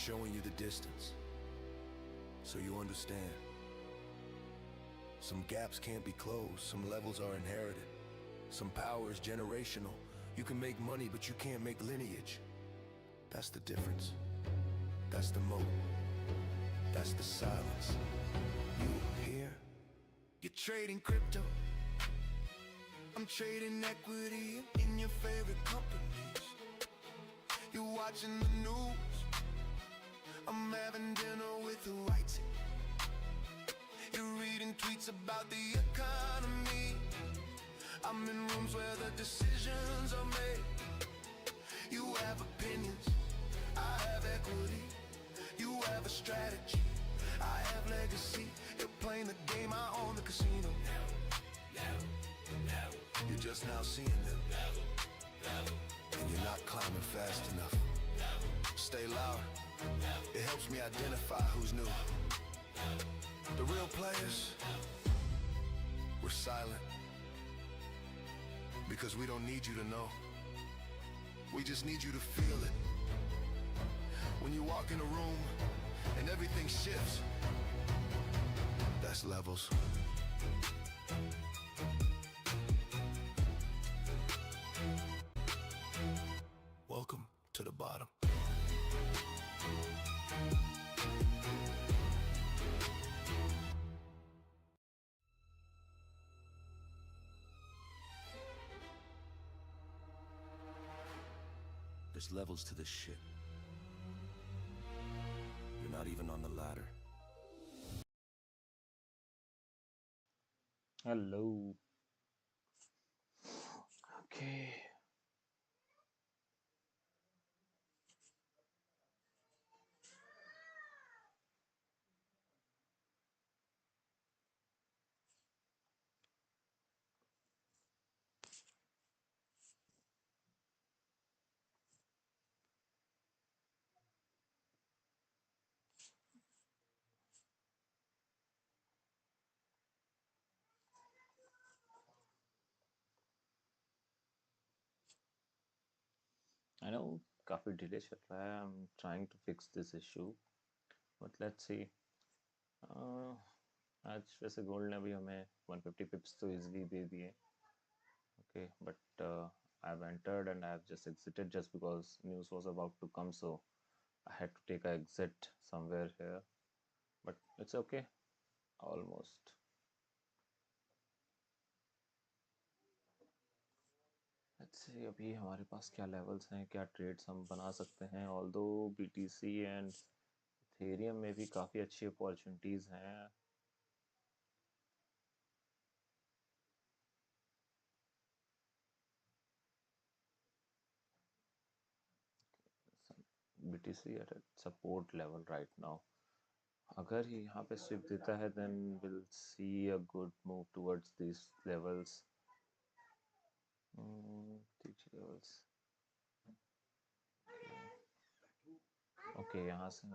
showing you the distance, so you understand. Some gaps can't be closed, some levels are inherited. Some power is generational. You can make money, but you can't make lineage. That's the difference. That's the moat. That's the silence. You here? You're trading crypto. I'm trading equity in your favorite companies. You're watching the news. I'm having dinner with the whites. You're reading tweets about the economy. I'm in rooms where the decisions are made. You have opinions, I have equity. You have a strategy, I have legacy. You're playing the game, I own the casino. You're just now seeing them, and you're not climbing fast enough. Stay loud, it helps me identify who's new. The real players, we're silent, because we don't need you to know. We just need you to feel it. When you walk in a room and everything shifts, that's levels. Welcome to the bottom. There's levels to this shit. You're not even on the ladder. Hello. Okay. I know काफी delay चल रहा है. I'm trying to fix this issue, but let's see. आज वैसे gold ने अभी हमें 150 पिप्स तो इजीली दे दिए. Okay, but I've entered and I've just exited just because news was about to come, so I had to take an exit somewhere here. But it's okay, almost. Let's see अभी हमारे पास क्या levels हैं, क्या trades हम बना सकते हैं. Although BTC and Ethereum में भी काफ़ी अच्छी अपॉर्चुनिटीज़ हैं. BTC at a support level right now. अगर ये यहाँ पे स्विप देता है then we'll see a good move towards these levels. These levels. Okay, यहाँ से हम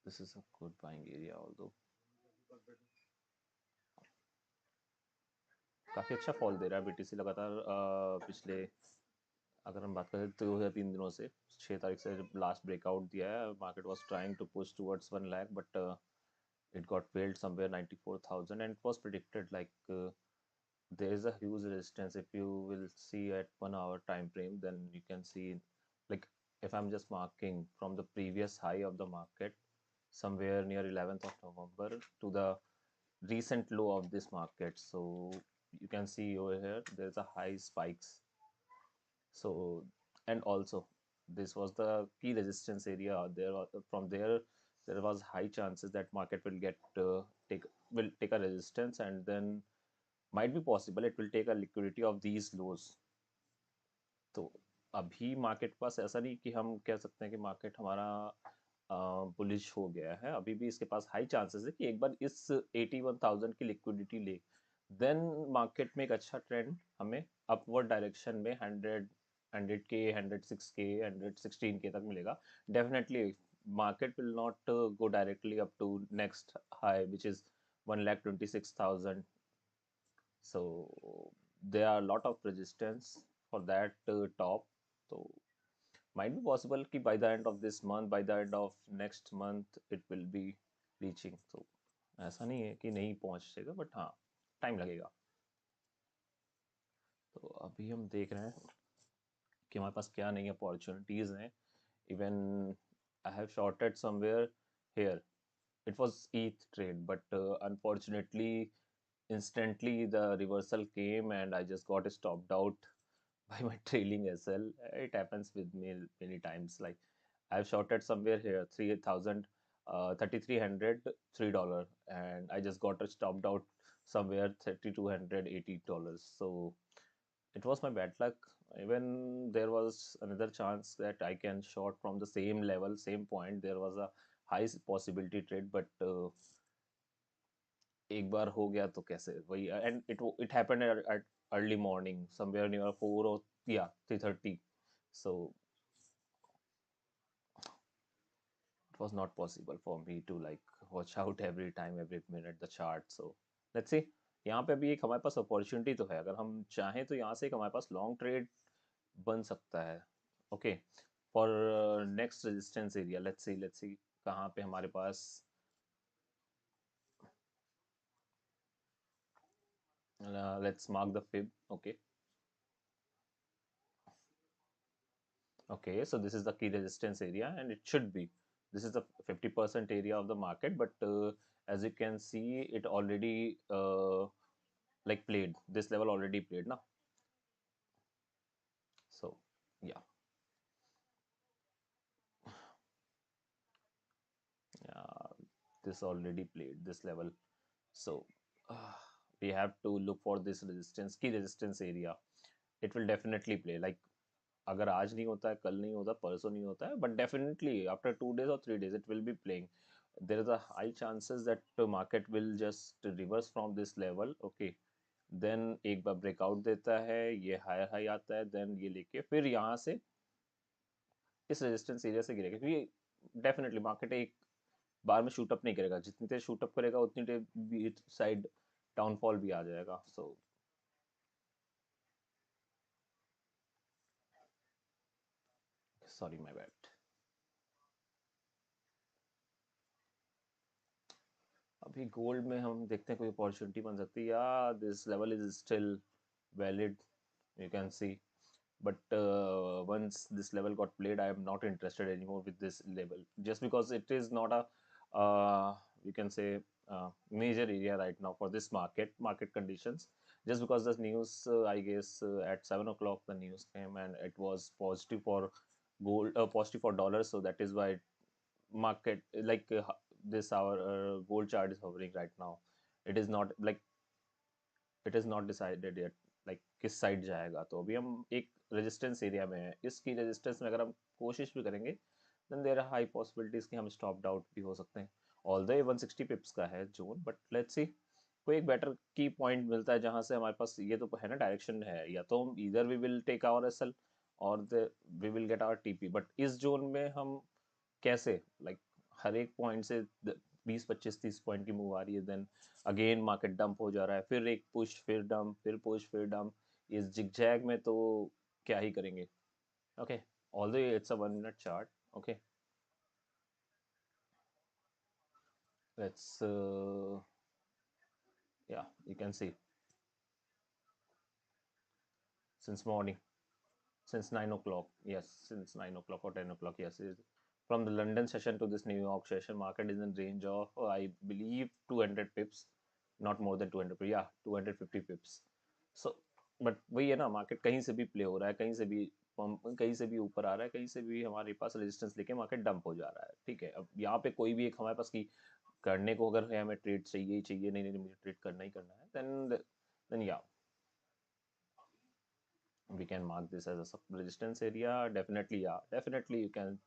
this is a good buying area although. काफ़ी अच्छा फॉल दे रहा है BTC लगातार. पिछले अगर हम बात करें 2 या 3 दिनों से 6 तारीख से जब लास्ट ब्रेकआउट दिया है, market was trying to push towards 1 lakh but it got failed somewhere 94,000 and it was predicted like there is a huge resistance. If you will see at 1 hour time frame, then you can see like if I'm just marking from the previous high of the market somewhere near 11th of November to the recent low of this market, so you can see over here there's a high spikes. So and also this was the key resistance area. There from there was high chances that market will get take a resistance and then might be possible it will take a liquidity of these lows. तो अभी market पास ऐसा नहीं कि हम कह सकते हैं कि मार्केट हमारा बुलिश हो गया है. अभी भी इसके पास हाई चांसेस है कि एक बार इस 81,000 की लिक्विडिटी ले देन मार्केट में एक अच्छा ट्रेंड हमें अपवर्ड डायरेक्शन में 100K 106K 116K तक मिलेगा. Definitely market will not go directly up to next high which is 1,26,000. So there are a lot of resistance for that top. So might be possible कि by the end of this month, by the end of next month it will be reaching. So ऐसा नहीं है कि नहीं पहुंचेगा, but हाँ time लगेगा. तो अभी हम देख रहे हैं कि हमारे पास क्या नई अपॉर्चुनिटीज़ हैं. Even I have shorted somewhere here. It was ETH trade, but unfortunately instantly the reversal came and I just got stopped out by my trailing SL. It happens with me many times. Like I've shorted somewhere here 3,000, 3,300, $3, and I just got stopped out somewhere $3,280. So it was my bad luck. Even there was another chance that I can short from the same level, same point. There was a high possibility trade, but एक बार हो गया तो कैसे वही. And it happened at early morning somewhere near 4 or yeah 3:30. So it was not possible for me to like watch out every time, every minute the chart. So let's see. यहाँ पे भी एक हमारे पास अपॉर्चुनिटी तो है, अगर हम चाहें तो यहाँ से एक हमारे पास लॉन्ग ट्रेड बन सकता है. Okay, for next resistance area let's see कहाँ पे हमारे पास. Let's mark the fib. Okay. Okay, so this is the key resistance area, and it should be. This is the 50% area of the market, but as you can see, it already like played. This level already played now. So yeah, yeah, this already played this level. So uh, we have to look for this resistance, key resistance area. It will definitely play. Like अगर आज नहीं होता है, कल नहीं होता, परसों नहीं होता है, but definitely after 2 days or 3 days it will be playing. There is a high chances that the market will just reverse from this level. Okay, then एक बार ब्रेकआउट देता है, ये हायर हाई आता है, देन ये लेके फिर यहाँ से इस रेजिस्टेंस एरिया से गिरेगा, क्योंकि डेफिनेटली मार्केट एक बार में शूट अप नहीं करेगा. जितनी देर शूट अप करेगा उतनी देर साइड डाउनफॉल भी आ जाएगा. So sorry, my bad. अभी गोल्ड में हम देखते हैं कोई अपॉर्चुनिटी बन सकती है. या this level is still valid, you can see, but once this level got played, I am not interested anymore with this level, just because it is not a you can say major area right now for this market conditions. Just because the news, I guess at 7 o'clock the news came and it was positive for gold, positive for dollars, so that is why market like this our gold chart is hovering right now. It is not like it is not decided yet like किस side जाएगा. तो अभी हम एक resistance area में है. इसकी resistance में अगर हम कोशिश भी करेंगे then there are high possibilities कि हम स्टॉप्ड आउट भी हो सकते हैं. ऑल्दो ये 160 पिप्स का है जोन, बट लेट्स सी कोई एक बेटर की पॉइंट मिलता है जहां से हमारे पास ये तो है ना डायरेक्शन है. या तो हम इधर we will take our SL और we will get our TP. But इस जोन में हम कैसे लाइक हर एक पॉइंट से 20 25 30 पॉइंट की मूव आ रही है, देन अगेन मार्केट डंप हो जा रहा है, फिर एक पुश फिर डंप फिर पुश फिर डंप. इस जिगजैग में तो क्या ही करेंगे. Okay, although it's a 1 minute chart. Okay, let's या you can see since morning, since 9 o'clock. Yes, since 9 o'clock or 10 o'clock. Yes, from the London session to this New York session, market is in range of I believe 200 pips, not more than 200. Yeah, 250 pips. So but वही है ना, market कहीं से भी play हो रहा है, कहीं से भी कहीं से भी ऊपर आ रहा है, कहीं से भी हमारे पास रेजिस्टेंस लेके मार्केट डंप हो जा रहा है. ठीक है, अब यहाँ पे कोई भी एक हमारे पास की करने को अगर है, हमें ट्रेड चाहिए ही चाहिए, नहीं नहीं मुझे ट्रेड करना ही करना है, देन या we can mark this as a sub resistance area. Definitely, yeah, definitely you can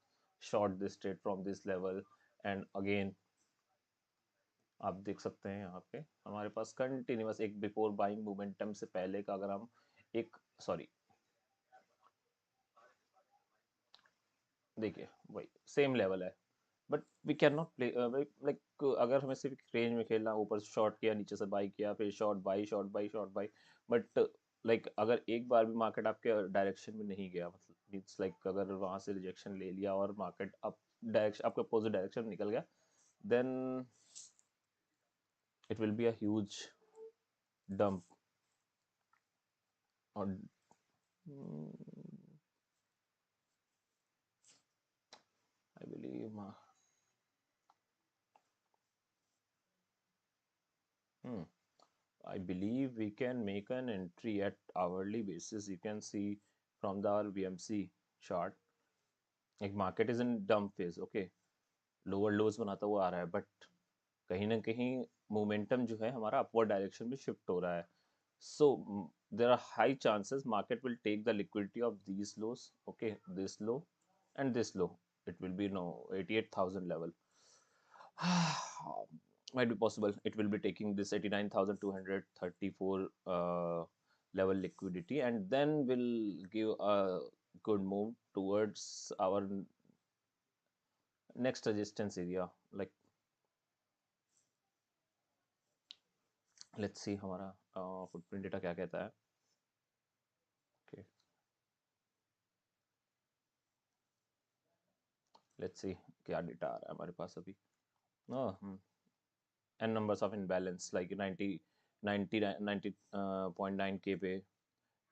short this trade from this level. And again आप देख सकते हैं यहाँ पे हमारे पास कंटिन्यूस एक बिफोर बाइंग मोमेंटम से पहले का, अगर हम एक सॉरी देखिए वही सेम लेवल है, but we can not play like अगर हमें सिर्फ रेंज में खेलना, ऊपर शॉर्ट किया, नीचे से बाई किया, फिर short by short by short by. But like अगर एक बार भी मार्केट आपके डायरेक्शन में नहीं गया, मतलब मीन्स लाइक अगर वहां से रिजेक्शन ले लिया और मार्केट अप डायरेक्शन आपके अपोजिट डायरेक्शन निकल गया, then it will be a huge dump or I believe hmm, I believe we can make an entry at hourly basis. You can see from the our VMC chart, like market is in dump phase. Okay, lower लोज बनाता हुआ आ रहा है, but कहीं ना कहीं momentum जो है हमारा अपवर्ड डायरेक्शन में शिफ्ट हो रहा है. So there are high chances market will take the liquidity of these lows. Okay, this low and this low, it will be no 88,000 level. Might be possible it will be taking this 89,234 level liquidity, and then will give a good move towards our next resistance area. Like let's see हमारा footprint data क्या कहता है. Okay, let's see क्या data आ रहा है हमारे पास अभी. oh, n numbers of imbalance like 90.9 k पे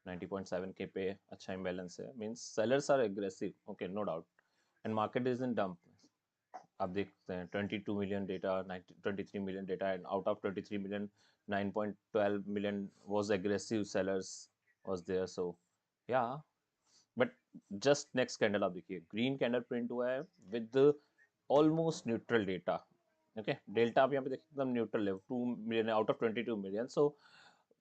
90.7 k पे अच्छा imbalance है, means sellers are aggressive. Okay, no doubt, and market is in dump. आप देखते हैं 22 million data, 23 million data, and out of 23 million 9.12 million was aggressive sellers was there. So yeah, but just next candle आप देखिए, green candle print हुआ है with almost neutral data. Okay, delta आप यहाँ पे देखिए एकदम न्यूट्रल है, 2 million out of 22 million. So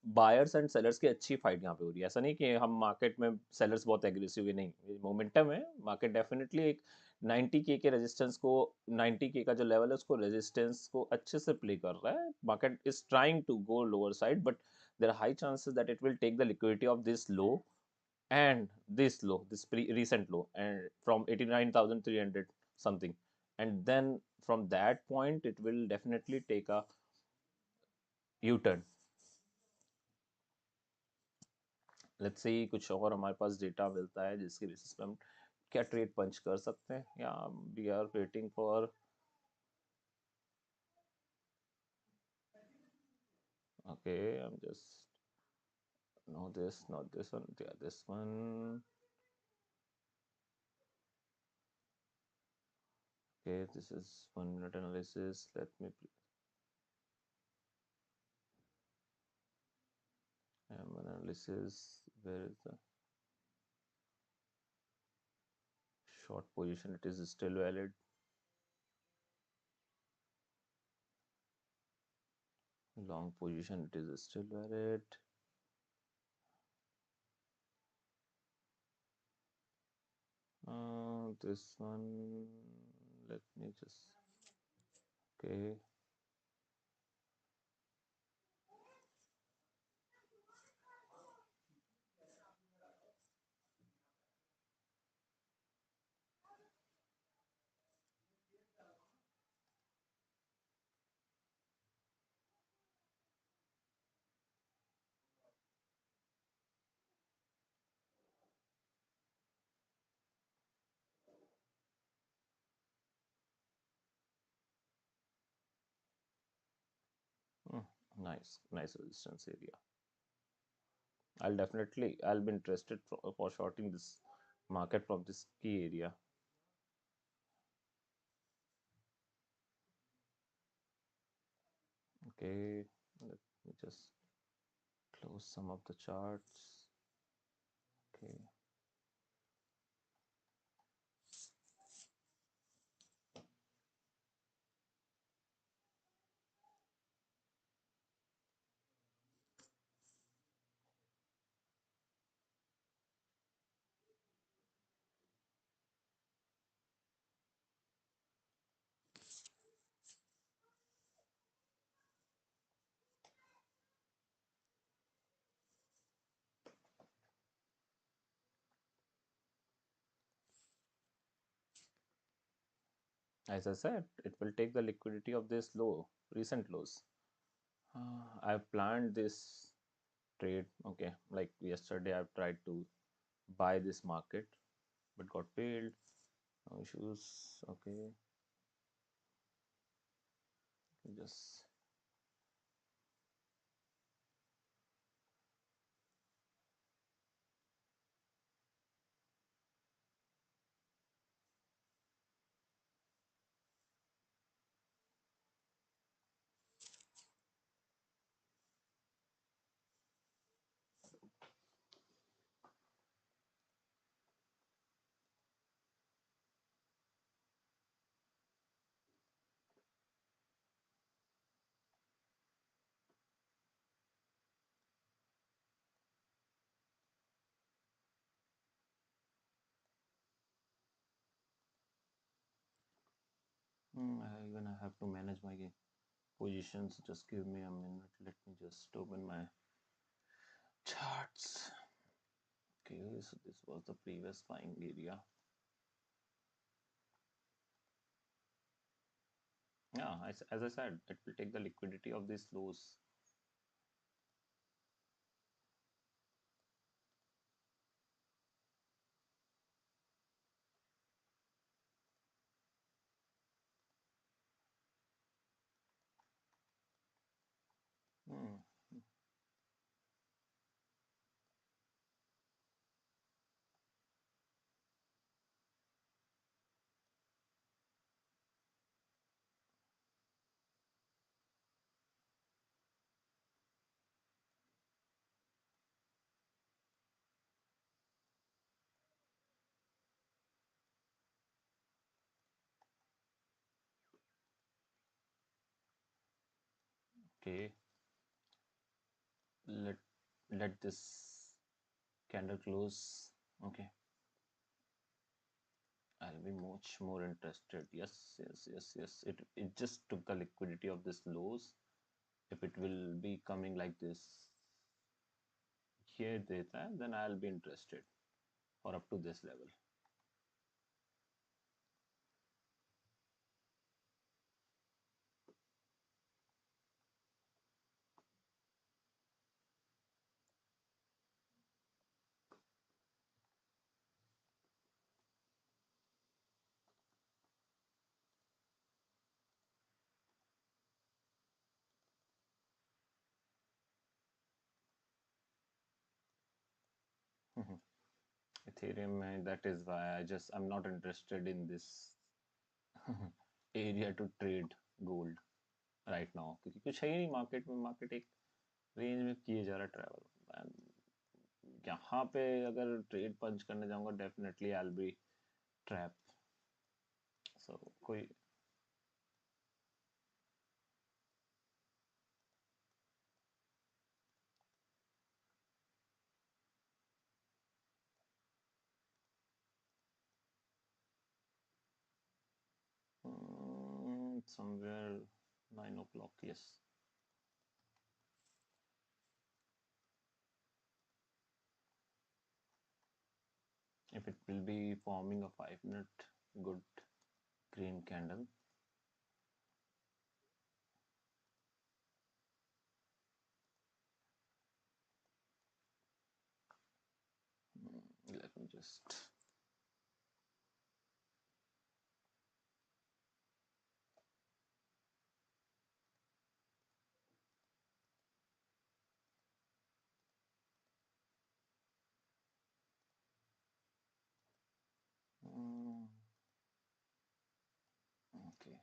buyers and sellers की अच्छी फाइट यहाँ पे हो रही है. ऐसा नहीं कि हम मार्केट में सेलर्स बहुत एग्रेसिव है, नहीं, मोमेंटम है. मार्केट डेफिनेटली एक 90K के रेजिस्टेंस को, 90K का जो लेवल है उसको रेजिस्टेंस को अच्छे से प्ले कर रहा है. Market is trying to go lower side, but there are high chances that it will take the liquidity of this low and this low, this recent low, and from 89,300 something, and then from that point it will definitely take a u-turn. Let's see कुछ और हमारे पास data मिलता है जिसके basis पे हम क्या trade पंच कर सकते हैं. या we are waiting for, okay, I am just no this, not this one, yeah, this one. Okay, this is 1 minute analysis. Let me analysis. Where is the short position? It is still valid. Long position, it is still valid. This one, let me just, okay. Nice, nice resistance area. I'll be interested for shorting this market from this key area. Okay, let me just close some of the charts. Okay. As I said, it will take the liquidity of this low, recent lows. I've planned this trade. Okay, like yesterday I've tried to buy this market. but got failed. No issues. Okay, just I have to manage my positions. Just give me a minute. Let me just open my charts. Okay, so this was the previous buying area. Yeah, as I said, it will take the liquidity of these lows. Hmm. Okay, let let this candle close. Okay, I'll be much more interested. Yes, yes, yes, yes. It just took the liquidity of this lows. If it will be coming like this here data, then I'll be interested or up to this level. Ethereum, that is why I'm not interested in this area to trade gold right now, क्योंकि कुछ है ही नहीं market में. Market एक range में किए जा रहा है ट्रैवल. यहाँ पे अगर ट्रेड पंच करने जाऊंगा definitely I will be trap. So कोई somewhere 9 o'clock, yes. If it will be forming a 5-minute good green candle, let me just okay.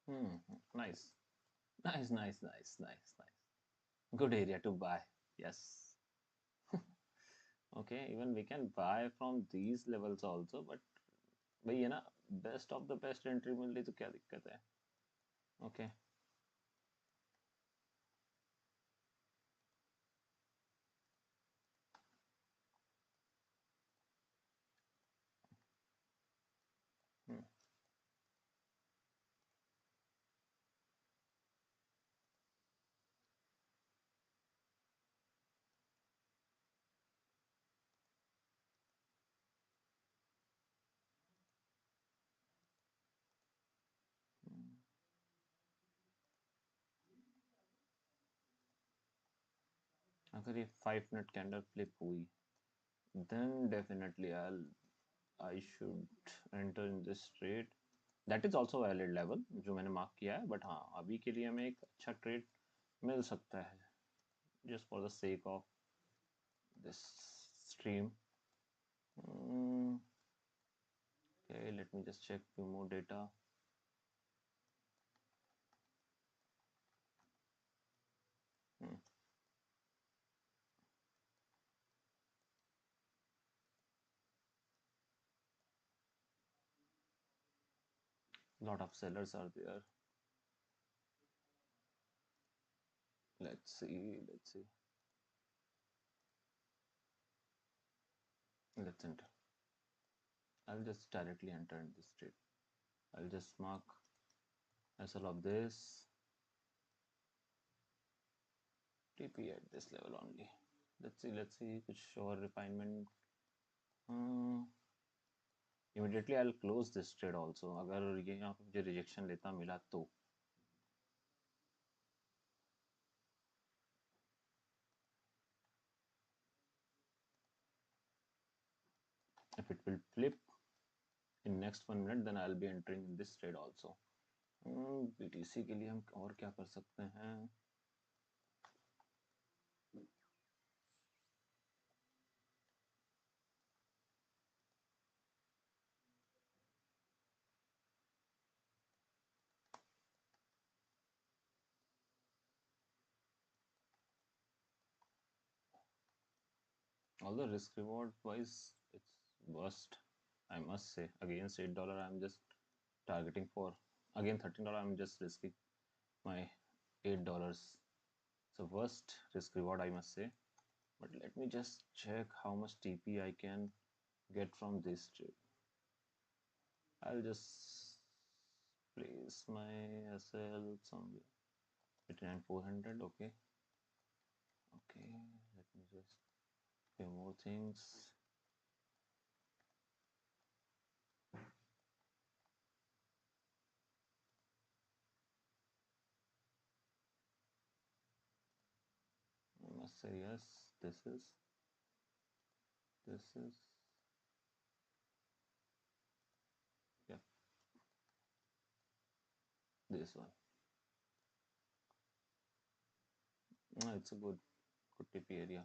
Hmm. Nice. Nice, nice, nice, nice, nice. Good area to buy. Yes. Okay, even we can buy from these levels also, but भाई ये ना best of the best entry मिल रही तो क्या दिक्कत है. Okay. अगर ये 5 मिनट कैंडल फ्लिप हुई then definitely I should enter in this trade. That is also valid level जो मैंने मार्क किया है, बट हाँ अभी के लिए हमें एक अच्छा ट्रेड मिल सकता है just for the sake of this stream. Okay, let me just check few more data. Lot of sellers are there. Let's see, let's enter. I'll just directly enter in this trade. I'll just mark SL of this TP at this level only. Let's see कुछ और refinement. Immediately I'll close this trade also. अगर ये यहाँ पे मुझे rejection लेता मिला तो. If it will flip in next 1 minute, then I'll be entering in this trade also. BTC के लिए हम और क्या कर सकते हैं? Although risk reward wise it's worst, I must say. Against $8 I'm just targeting for, again $13 I'm just risking my $8. So worst risk reward I must say. But let me just check how much TP I can get from this trade. I'll just place my SL somewhere between 400. Okay, let me just few more things. I must say yes, this is yep, this one. It's a good TP area.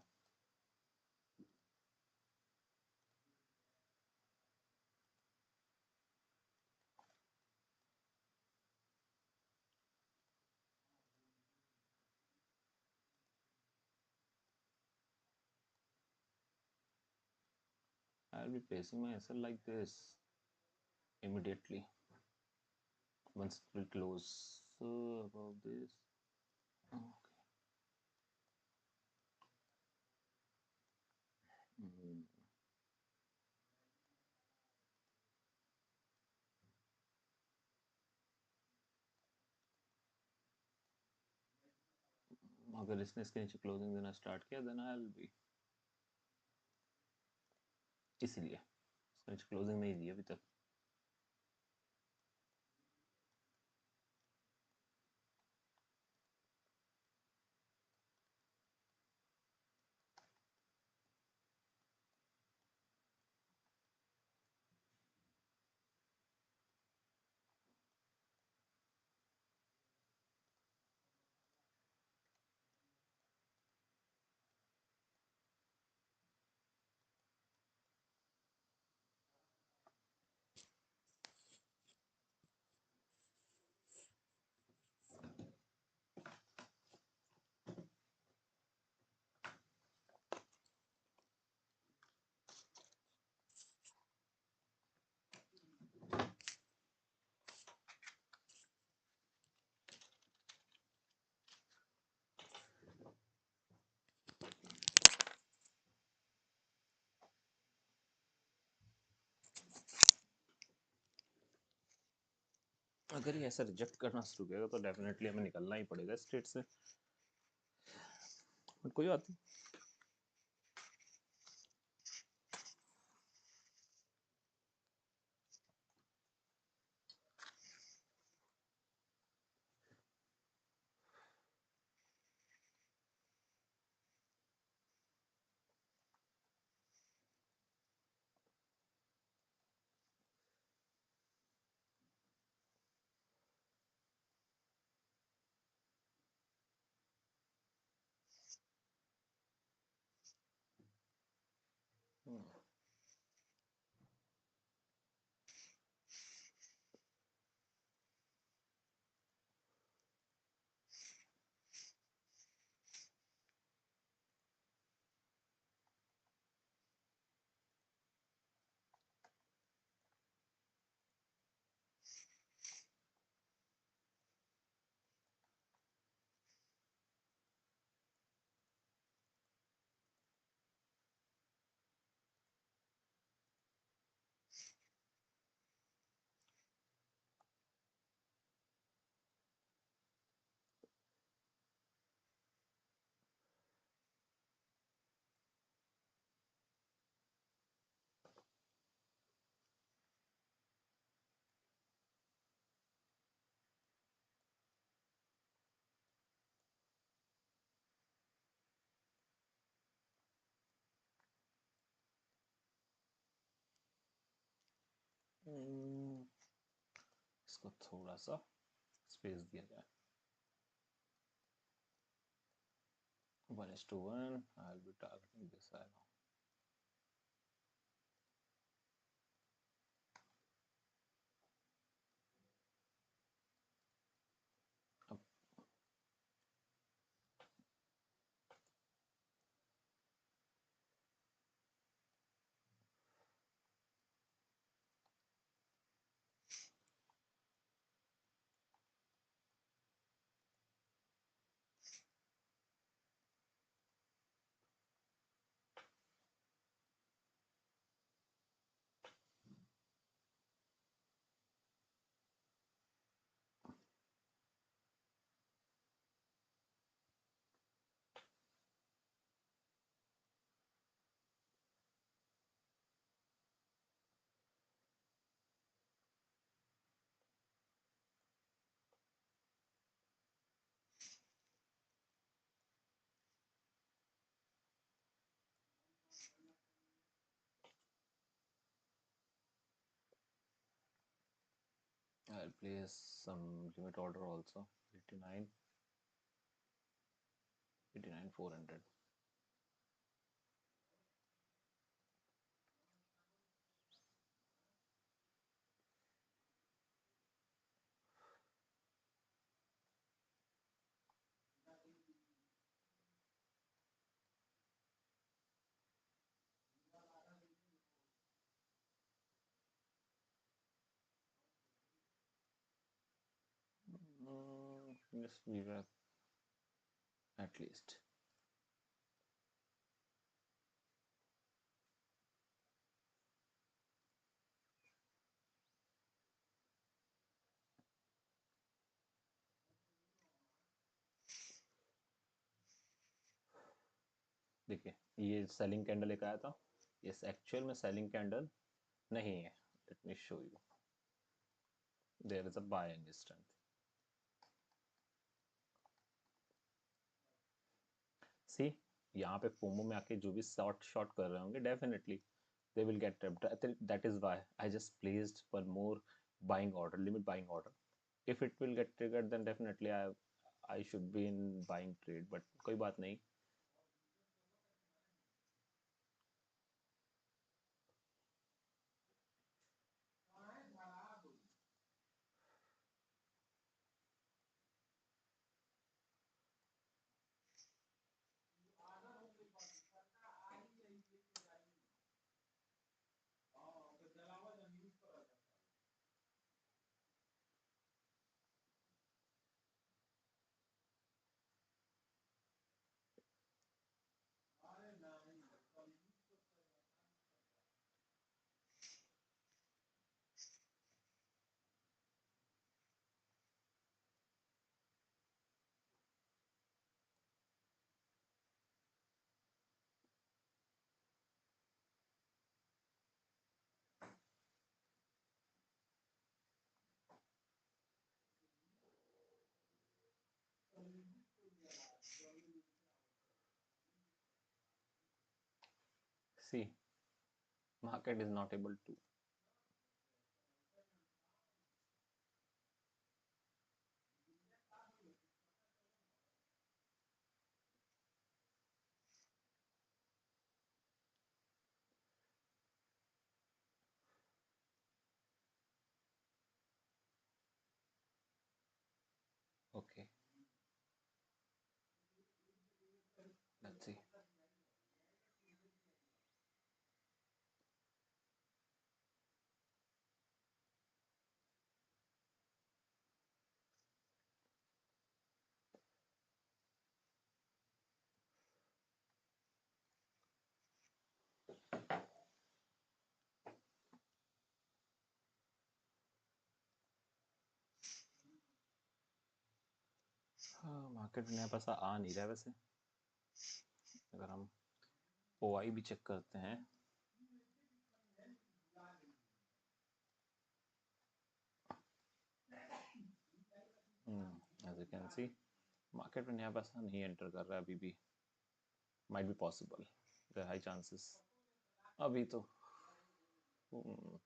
I'll be placing my SL like this immediately once it will close. So about this. Okay. अगर इसने इसके नीचे closing देना start किया then I will B, इसीलिए इसके नीचे closing नहीं दी अभी तक. अगर ये ऐसा रिजेक्ट करना शुरू करेगा तो डेफिनेटली हमें निकलना ही पड़ेगा स्टेट से, बट कोई बात नहीं। इसको थोड़ा सा स्पेस दिया जाए, 1:1, I'll be targeting this I know. अब I'll place some limit order also, 89, 400. Just leave it at least. देखिए ये सेलिंग कैंडल एक आया था, इस एक्चुअल में सेलिंग कैंडल नहीं है, let me show you, there is a buying strength. See यहाँ पे फोमो में आके जो भी शॉर्ट कर रहे होंगे definitely they will get trapped. That is why I just placed one more buying order, limit buying order. If it will get triggered, then definitely I should be in buying trade, but कोई बात नहीं। See, market is not able to. Okay, let's see. हाँ, market में नया पैसा आ नहीं रहा है वैसे। अगर हम ओआई भी चेक करते हैं, as you can see market में नया पैसा नहीं एंटर कर रहा है अभी भी। Might be possible, there high chances अभी तो। हम्म,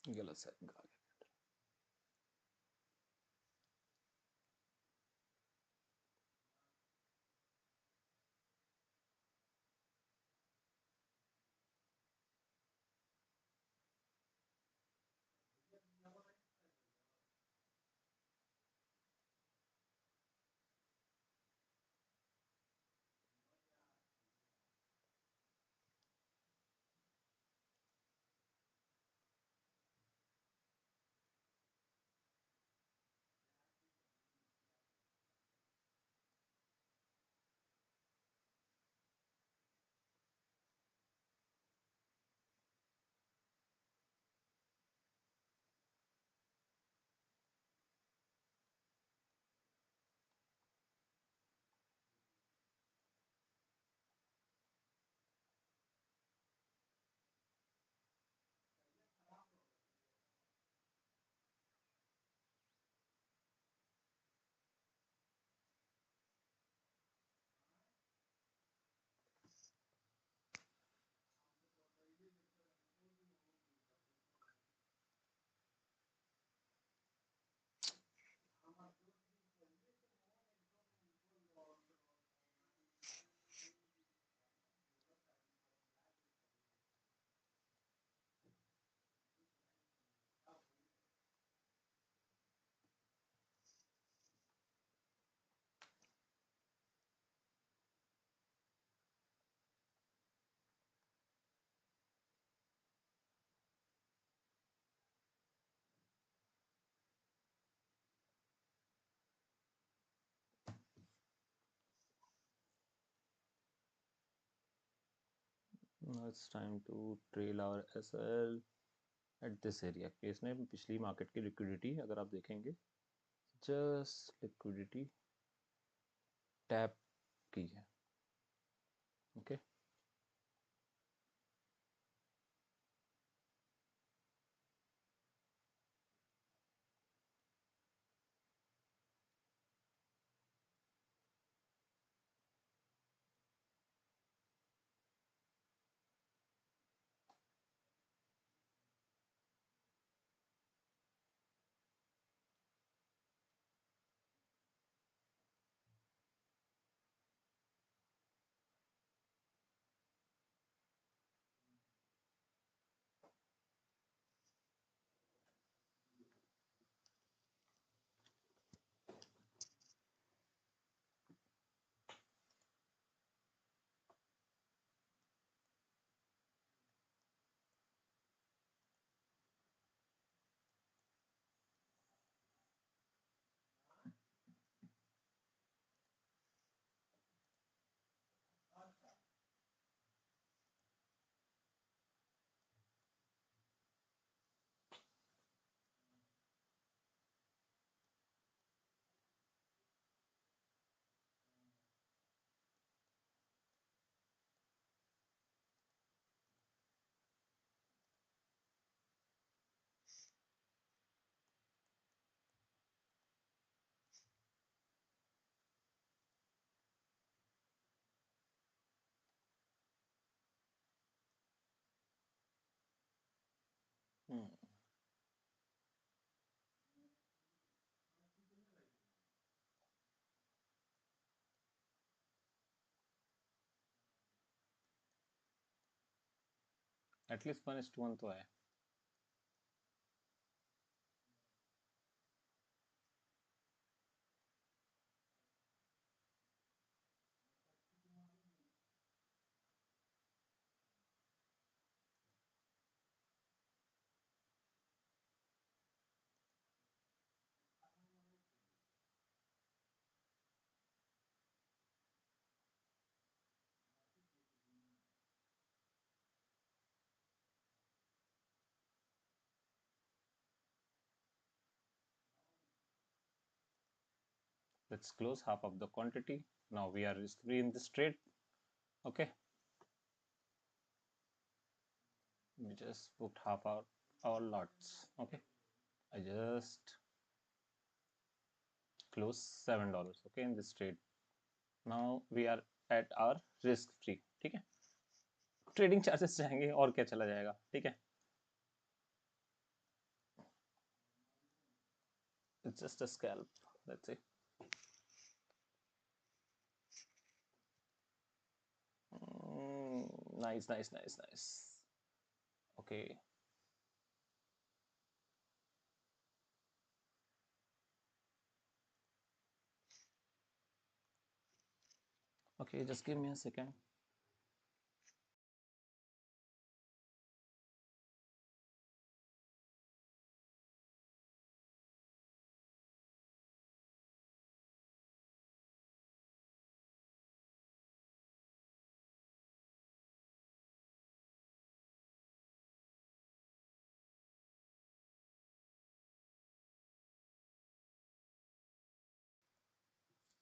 गलत से now it's time to trail our SL at this area। इसने पिछली मार्केट की लिक्विडिटी अगर आप देखेंगे, जस्ट लिक्विडिटी टैप की है। ओके, एटलीस्ट 1:1 तो है. Let's close half of the quantity. Now we are risk free in this trade. Okay, we just booked half our lots. Okay, I just close $7. Okay, in this trade. Now we are at our risk free. ठीक है, trading charges जाएंगे और क्या चला जाएगा. ठीक है, it's just a scalp. That's it. Nice, nice, nice, nice. Okay. Okay, just give me a second.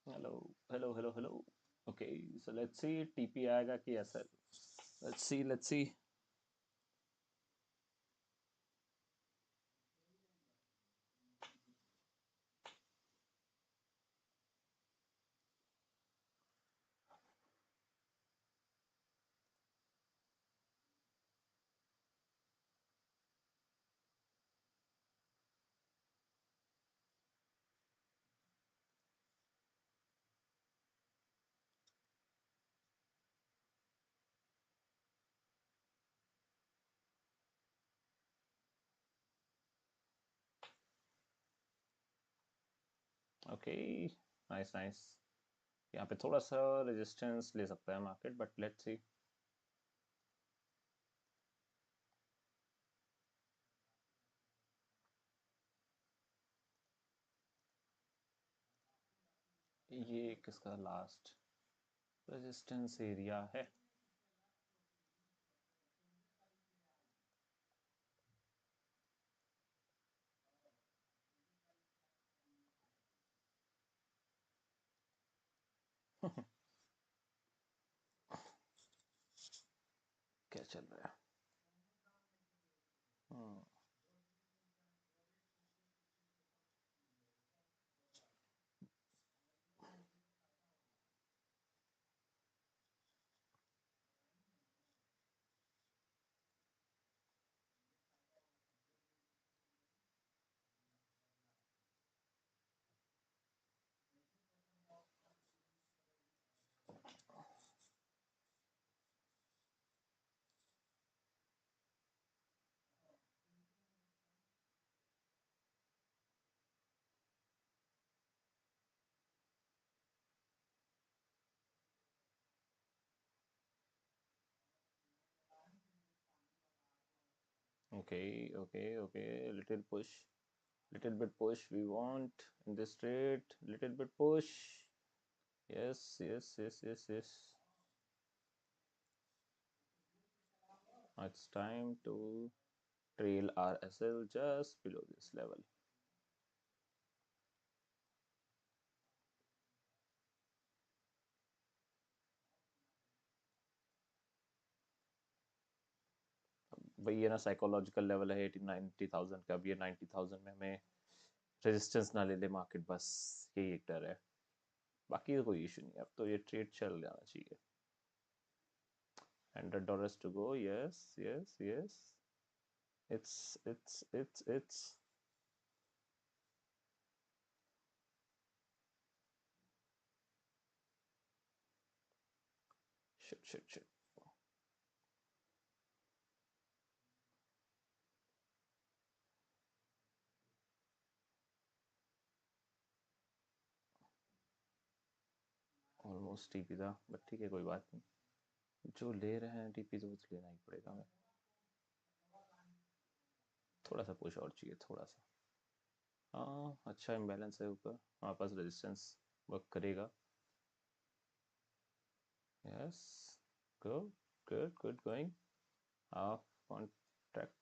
Hello, hello, hello, hello. Okay, so let's see TP आएगा कि SL. Let's see, let's see. Okay, nice, nice. यहाँ पे थोड़ा सा resistance ले सकता है market, but let's see. ये किसका लास्ट रेजिस्टेंस एरिया है? क्या चल रहा है? Okay, okay, okay. Little push, little bit push. We want in this trade. Little bit push. Yes, yes, yes, yes, yes. It's time to trail RSL just below this level. वही है ना, psychological level है 80-90,000 का. अब ये 90,000 में हमें resistance ना ले ले मार्केट, बस यही एक डर है. बाकी तो कोई इशू नहीं है, अब तो ये ट्रेड चल जाना चाहिए. $100 to go. Yes, yes, yes. It's shit, shit, shit. Almost TP था, बट ठीक है कोई बात नहीं, जो ले रहे हैं टीपी तो कुछ लेना ही पड़ेगा हमें। थोड़ा सा पुश और चाहिए, थोड़ा सा। हाँ अच्छा इम्बैलेंस है ऊपर, हमारे पास रेजिस्टेंस वर्क करेगा। Yes, good good good going. Half contract,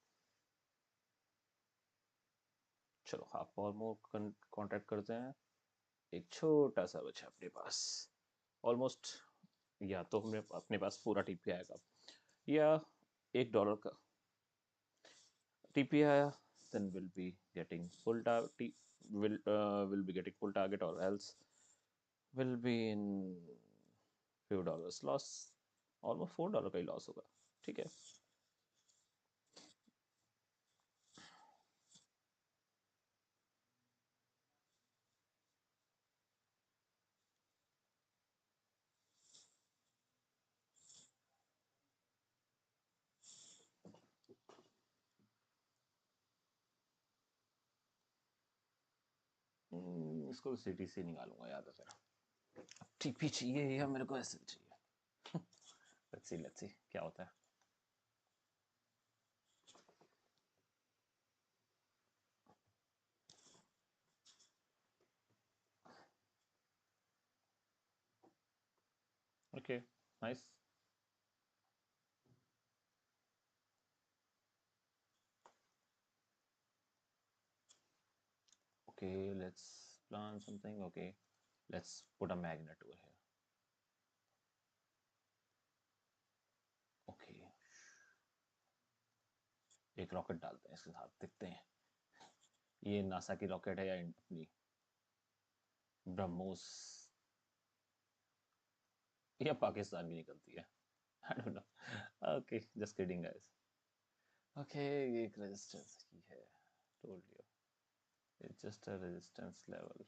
चलो हाफ और मोर कॉन्ट्रैक्ट करते हैं। एक छोटा सा बचा अपने पास, ऑलमोस्ट। या तो हमने अपने पास पूरा टीपी आएगा, या $1 का टीपी आया, then we'll be getting full target, will be getting full target, or else will be in few dollars loss, almost $4 का ही लॉस होगा। ठीक है, इसको सिटी से निकालूंगा, याद है मेरा। टीपी चाहिए या मेरे को ऐसे चाहिए? लेट्स सी क्या होता है। Okay, nice. Okay, let's plan something. Okay, let's put a magnet over here. Okay, एक रॉकेट डालते हैं इसके साथ, देखते हैं ये नासा की रॉकेट है या अपनी ब्रह्मोस, या पाकिस्तान की निकलती है। I don't know. Okay, just kidding guys. Okay, ये एक रेजिस्टेंस की है, told you, it's just a resistance level.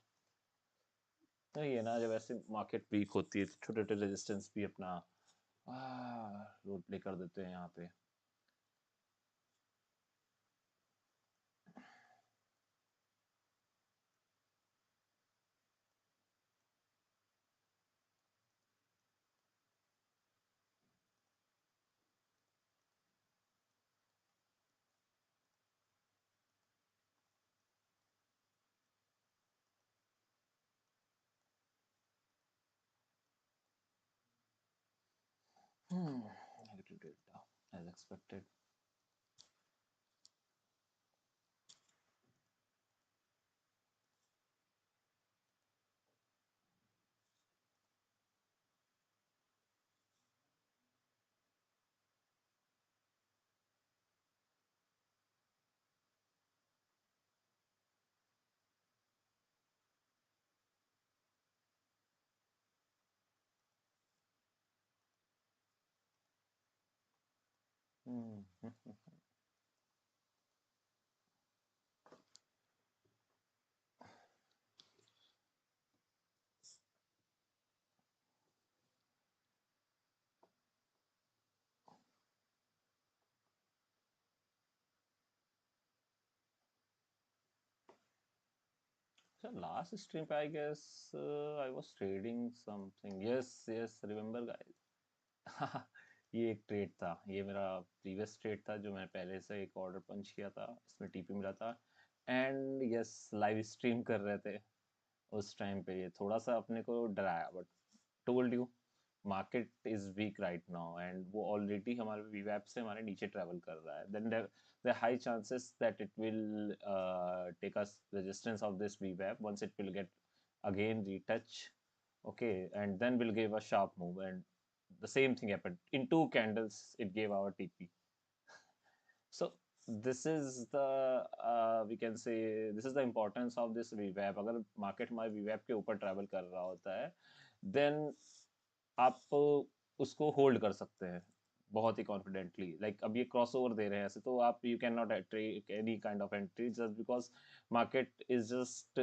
तो ये ना, जब ऐसे मार्केट वीक होती है तो छोटे छोटे रेजिस्टेंस भी अपना रोल प्ले कर देते हैं यहाँ पे। Negative delta as expected. So last stream पे I guess I was trading something. Yes, yes, remember guys. ये एक ट्रेड था, ये मेरा प्रीवियस ट्रेड था जो मैं पहले से एक ऑर्डर पंच किया था, इसमें टीपी मिला था। एंड यस, लाइव स्ट्रीम कर रहे थे उस टाइम पे। ये थोड़ा सा अपने को डराया, but told you market is weak right now, and वो ऑलरेडी हमारे वीवैप से हमारे नीचे ट्रेवल कर रहा है। Then there are high chances that it will take us resistance of this VWAP once it will get again retouch. Okay, and then will give a sharp move, and the same thing happened in 2 candles. It gave our TP. So this is the we can say this is the importance of this VWAP. अगर market हमारे VWAP के ऊपर travel कर रहा होता है, then आप उसको होल्ड कर सकते हैं बहुत ही कॉन्फिडेंटली। लाइक अब ये क्रॉस ओवर दे रहे हैं ऐसे, तो आप you can not take any kind of entry just because market is just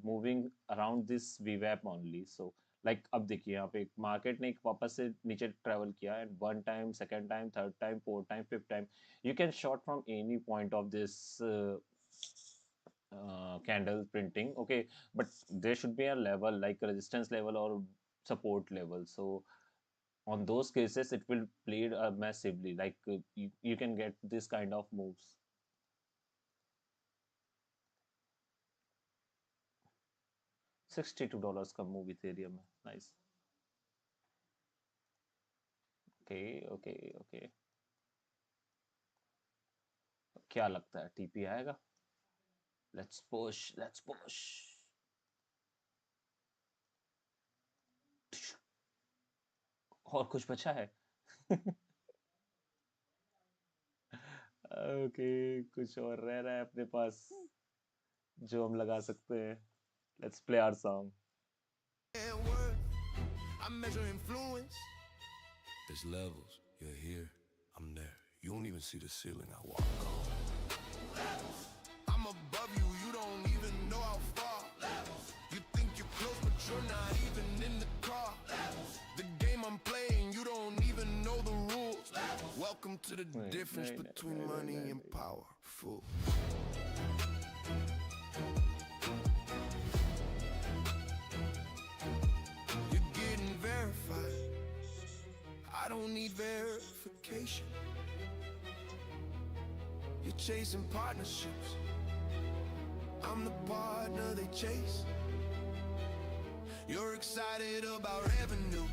moving around this वीवैप ओनली। सो लाइक अब देखिए यहाँ पे मार्केट ने एक वापस से नीचे ट्रेवल किया, and 1 time, second time, third time, fourth time, fifth time, you can short from any point of this candle printing. Okay, but there should be a level like resistance level or support level. So on those cases it will play massively, like you can get this kind of moves. $62 का move Ethereum में, nice. Okay okay okay, क्या लगता है TP आएगा? Let's push, let's push. और कुछ बचा है? ओके, कुछ और रह रहा है अपने पास जो हम लगा सकते हैं. Let's play our song. I measure influence. There's levels. You're here, I'm there. You don't even see the ceiling I walk on. I'm above you, you don't even know how far. You think you're close, but you're not even in the car. The game I'm playing, you don't even know the rules. Welcome to the difference between money and power, fool. You're getting verified. I don't need verification. You're chasing partnerships. I'm the partner they chase. You're excited about revenue.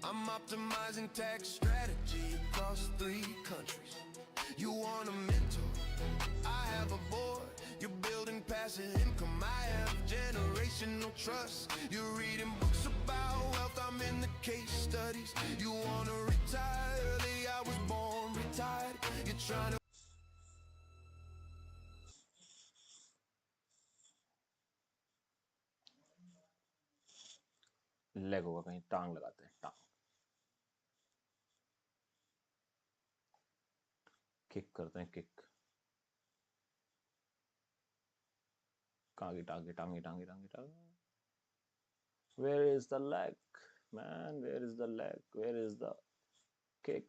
I'm optimizing tax strategy across 3 countries. You want a mentor? I have a board. You're building passive income. I have generational trust. You're reading books about wealth. I'm in the case studies. You wanna retire early? I was born retired. You're trying to leg होगा कहीं, टांग लगाते हैं, टांग kick करते हैं, kick. टांगे टांगे टांगे टांगे टांगे टांगे. Where is the leg, man? Where is the leg? Where is the kick?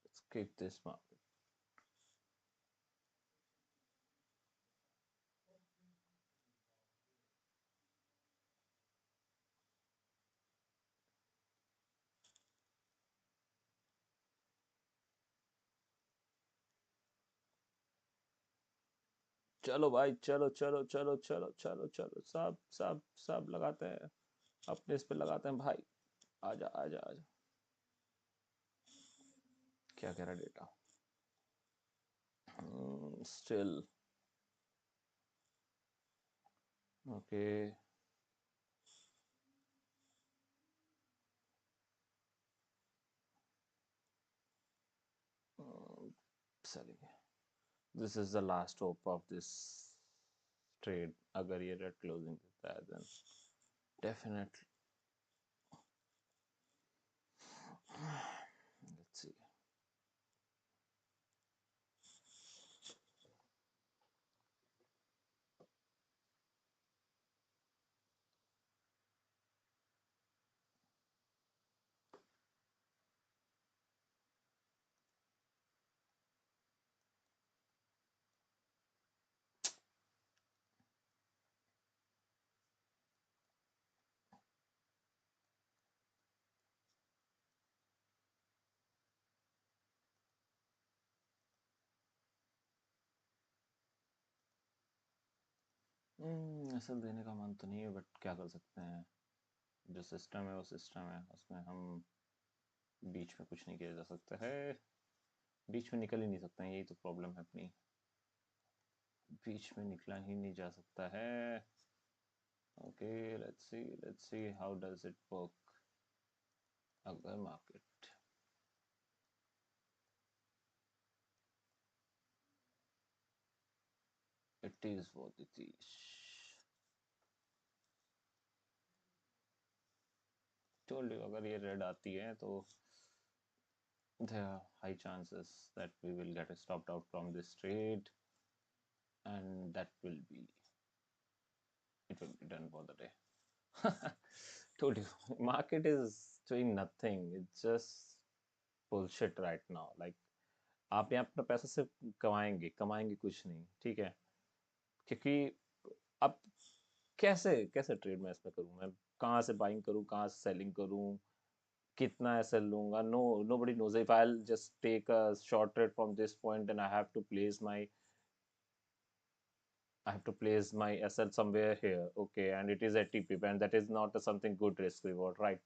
Let's kick this market. चलो भाई, चलो चलो चलो चलो चलो चलो, सब सब सब लगाते हैं अपने इस पे, लगाते हैं भाई. आजा आजा आजा. क्या कह रहा data? Still okay. Selling. This is the last hope of this trade. अगर ये रेड क्लोजिंग देता है देन डेफिनेटली. Let's see. असल देने का मन तो नहीं है, बट क्या कर सकते हैं. जो सिस्टम है वो सिस्टम है, उसमें हम बीच में कुछ नहीं किया जा सकता है. बीच में निकल ही नहीं सकते हैं, यही तो प्रॉब्लम है अपनी. बीच में निकला ही नहीं जा सकता है. Okay, let's see how does it work. अगर market it is what it is. Told you, अगर ये रेड आती है तो there are high chances that we will get stopped out from this trade, and that will be it. Will be done for the day. Told you, market is doing nothing. It's just bullshit right now. Like आप यहाँ अपना पैसा सिर्फ कमाएंगे, कमाएंगे कुछ नहीं, ठीक है? क्योंकि अब कैसे कैसे ट्रेड मैं इसमें करूँ? मैं कहाँ से बाइंग करूँ, कहाँ से सेलिंग करूँ, कितना एसएल लूंगा? No, nobody knows. If I'll just take a short trade from this point, then I have to place my asset somewhere here. Okay, and it is at TP, and that is not a something good risk reward, right?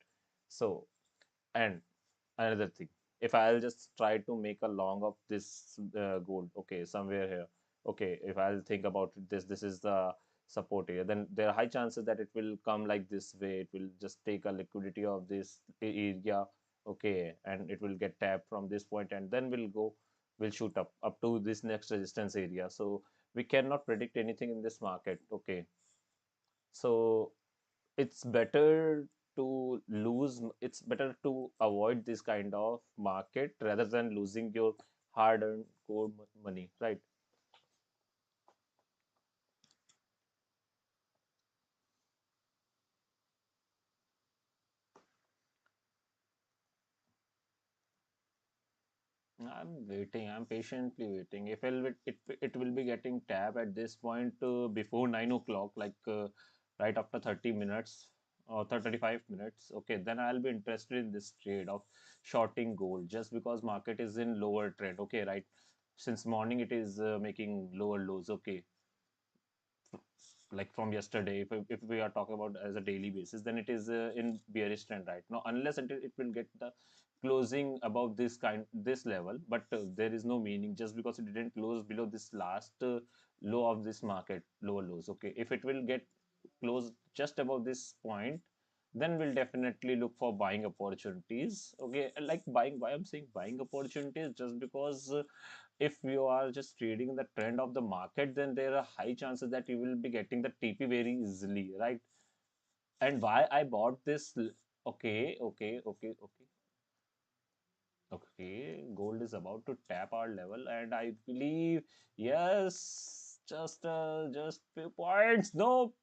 So, and another thing, if I'll just try to make a long of this gold, okay, somewhere here, okay, if I'll think about this, this is the support area, then there are high chances that it will come like this way. It will just take a liquidity of this area, okay, and it will get tapped from this point, and then will shoot up to this next resistance area. So we cannot predict anything in this market, okay. So it's better to avoid this kind of market rather than losing your hard earned core money, right? I'm waiting, I'm patiently waiting. If it will be getting tab at this point before 9 o'clock, like right after 30 minutes or 35 minutes, okay, then I'll be interested in this trade of shorting gold, just because market is in lower trend, okay, right? Since morning it is making lower lows, okay, like from yesterday. If we are talking about as a daily basis, then it is in bearish trend right now, unless it will get the closing above this level. But there is no meaning, just because it didn't close below this last low of this market, lower lows, okay. If it will get closed just above this point, then we'll definitely look for buying opportunities, okay. Like buying, why I'm saying buying opportunities, just because if you are just trading the trend of the market, then there are high chances that you will be getting the TP very easily, right? And why I bought this? Okay. Gold is about to tap our level, and I believe yes, just few points. No,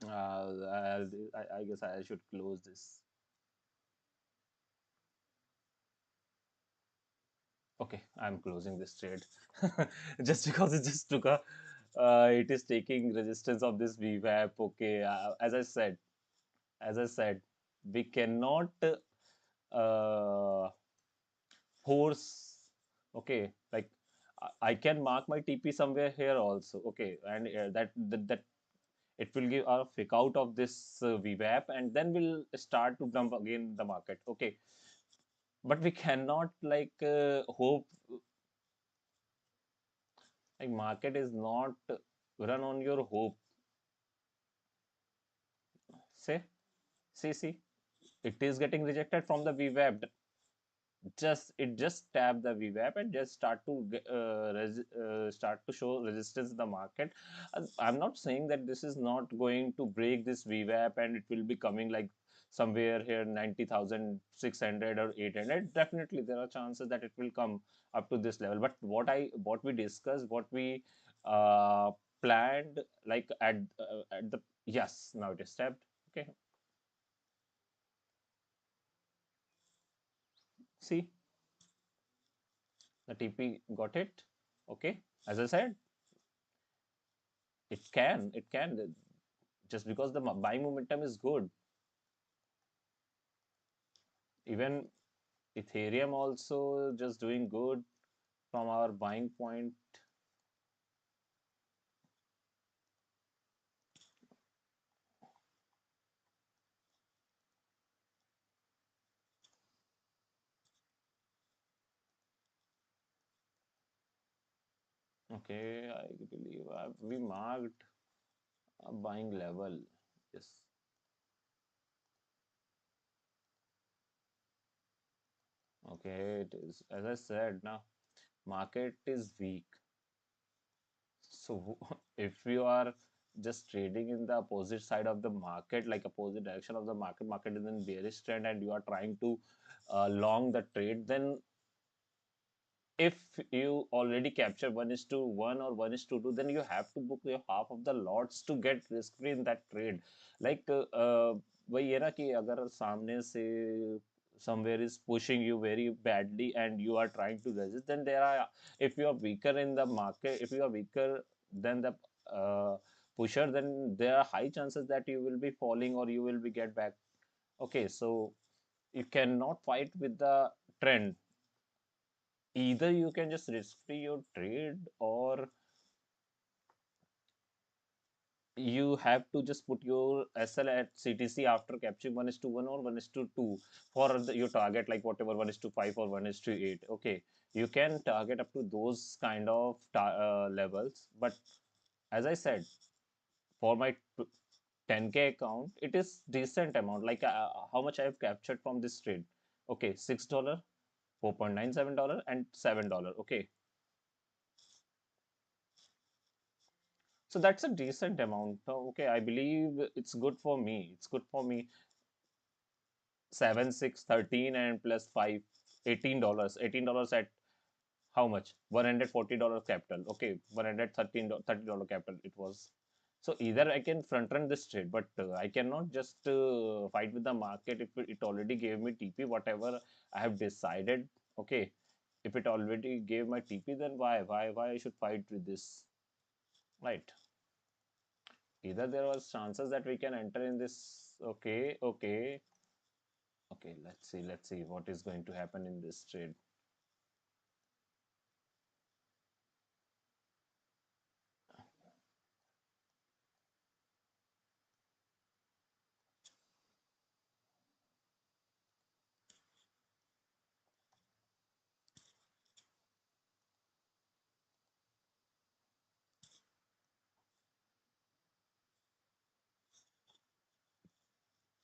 I guess I should close this. Okay, I'm closing this trade just because it just took a. It is taking resistance of this VWAP. Okay, as I said, we cannot force. Okay, like I can mark my TP somewhere here also. Okay, and that it will give a fake out of this VWAP, and then we'll start to dump again the market. Okay, but we cannot like hope. Like market is not run on your hope. Say, see, it is getting rejected from the VWAP. Just tap the VWAP and just start to show resistance in the market. I'm not saying that this is not going to break this VWAP and it will be coming like somewhere here 90,600 or 800. Definitely there are chances that it will come up to this level. But what we discussed, what we uh, planned, like at the yes, now it is tapped. Okay, see, the TP got it. Okay, as I said, it can just because the buying momentum is good. Even Ethereum also just doing good from our buying point. Okay, I believe we marked a buying level. Yes. Okay, it is, as I said, now market is weak. So if you are just trading in the opposite side of the market, like opposite direction of the market is in bearish trend, and you are trying to long the trade, then if you already capture 1:1 or 1:2, then you have to book your half of the lots to get risk free in that trade. Like वही है ना कि अगर सामने से somewhere is pushing you very badly and you are trying to resist, then there are, if you are weaker in the market, if you are weaker than the uh, pusher, then there are high chances that you will be falling or you will be get back. Okay, so you cannot fight with the trend. Either you can just risk free your trade, or you have to just put your SL at CTC after capturing 1:1 or 1:2 for your target, like whatever 1:5 or 1:8. Okay, you can target up to those kind of levels. But as I said, for my 10K account, it is decent amount. Like how much I have captured from this trade? Okay, $6, $4.97, and $7. Okay, so that's a decent amount. Okay, I believe it's good for me. It's good for me. 7, 6, 13, and plus 5, $18. $18 at how much? $140 capital. Okay, 113 $30 capital it was. So either I can front run this trade, but I cannot just fight with the market if it already gave me TP, whatever I have decided. Okay, if it already gave my TP, then why I should fight with this, right? Either there was chances that we can enter in this. Okay, okay, okay. Let's see what is going to happen in this trade.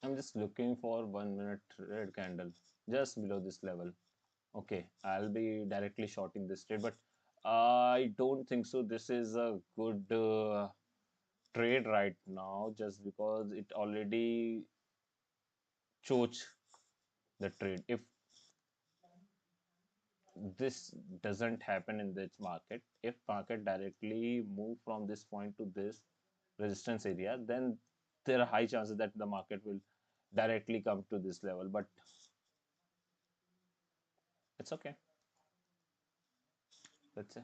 I'm just looking for 1 minute red candle just below this level. Okay, I'll be directly shorting this trade, but I don't think so. This is a good trade right now, just because it already chose the trade. If this doesn't happen in this market, if market directly move from this point to this resistance area, then there are high chances that the market will directly come to this level. But it's okay. Let's say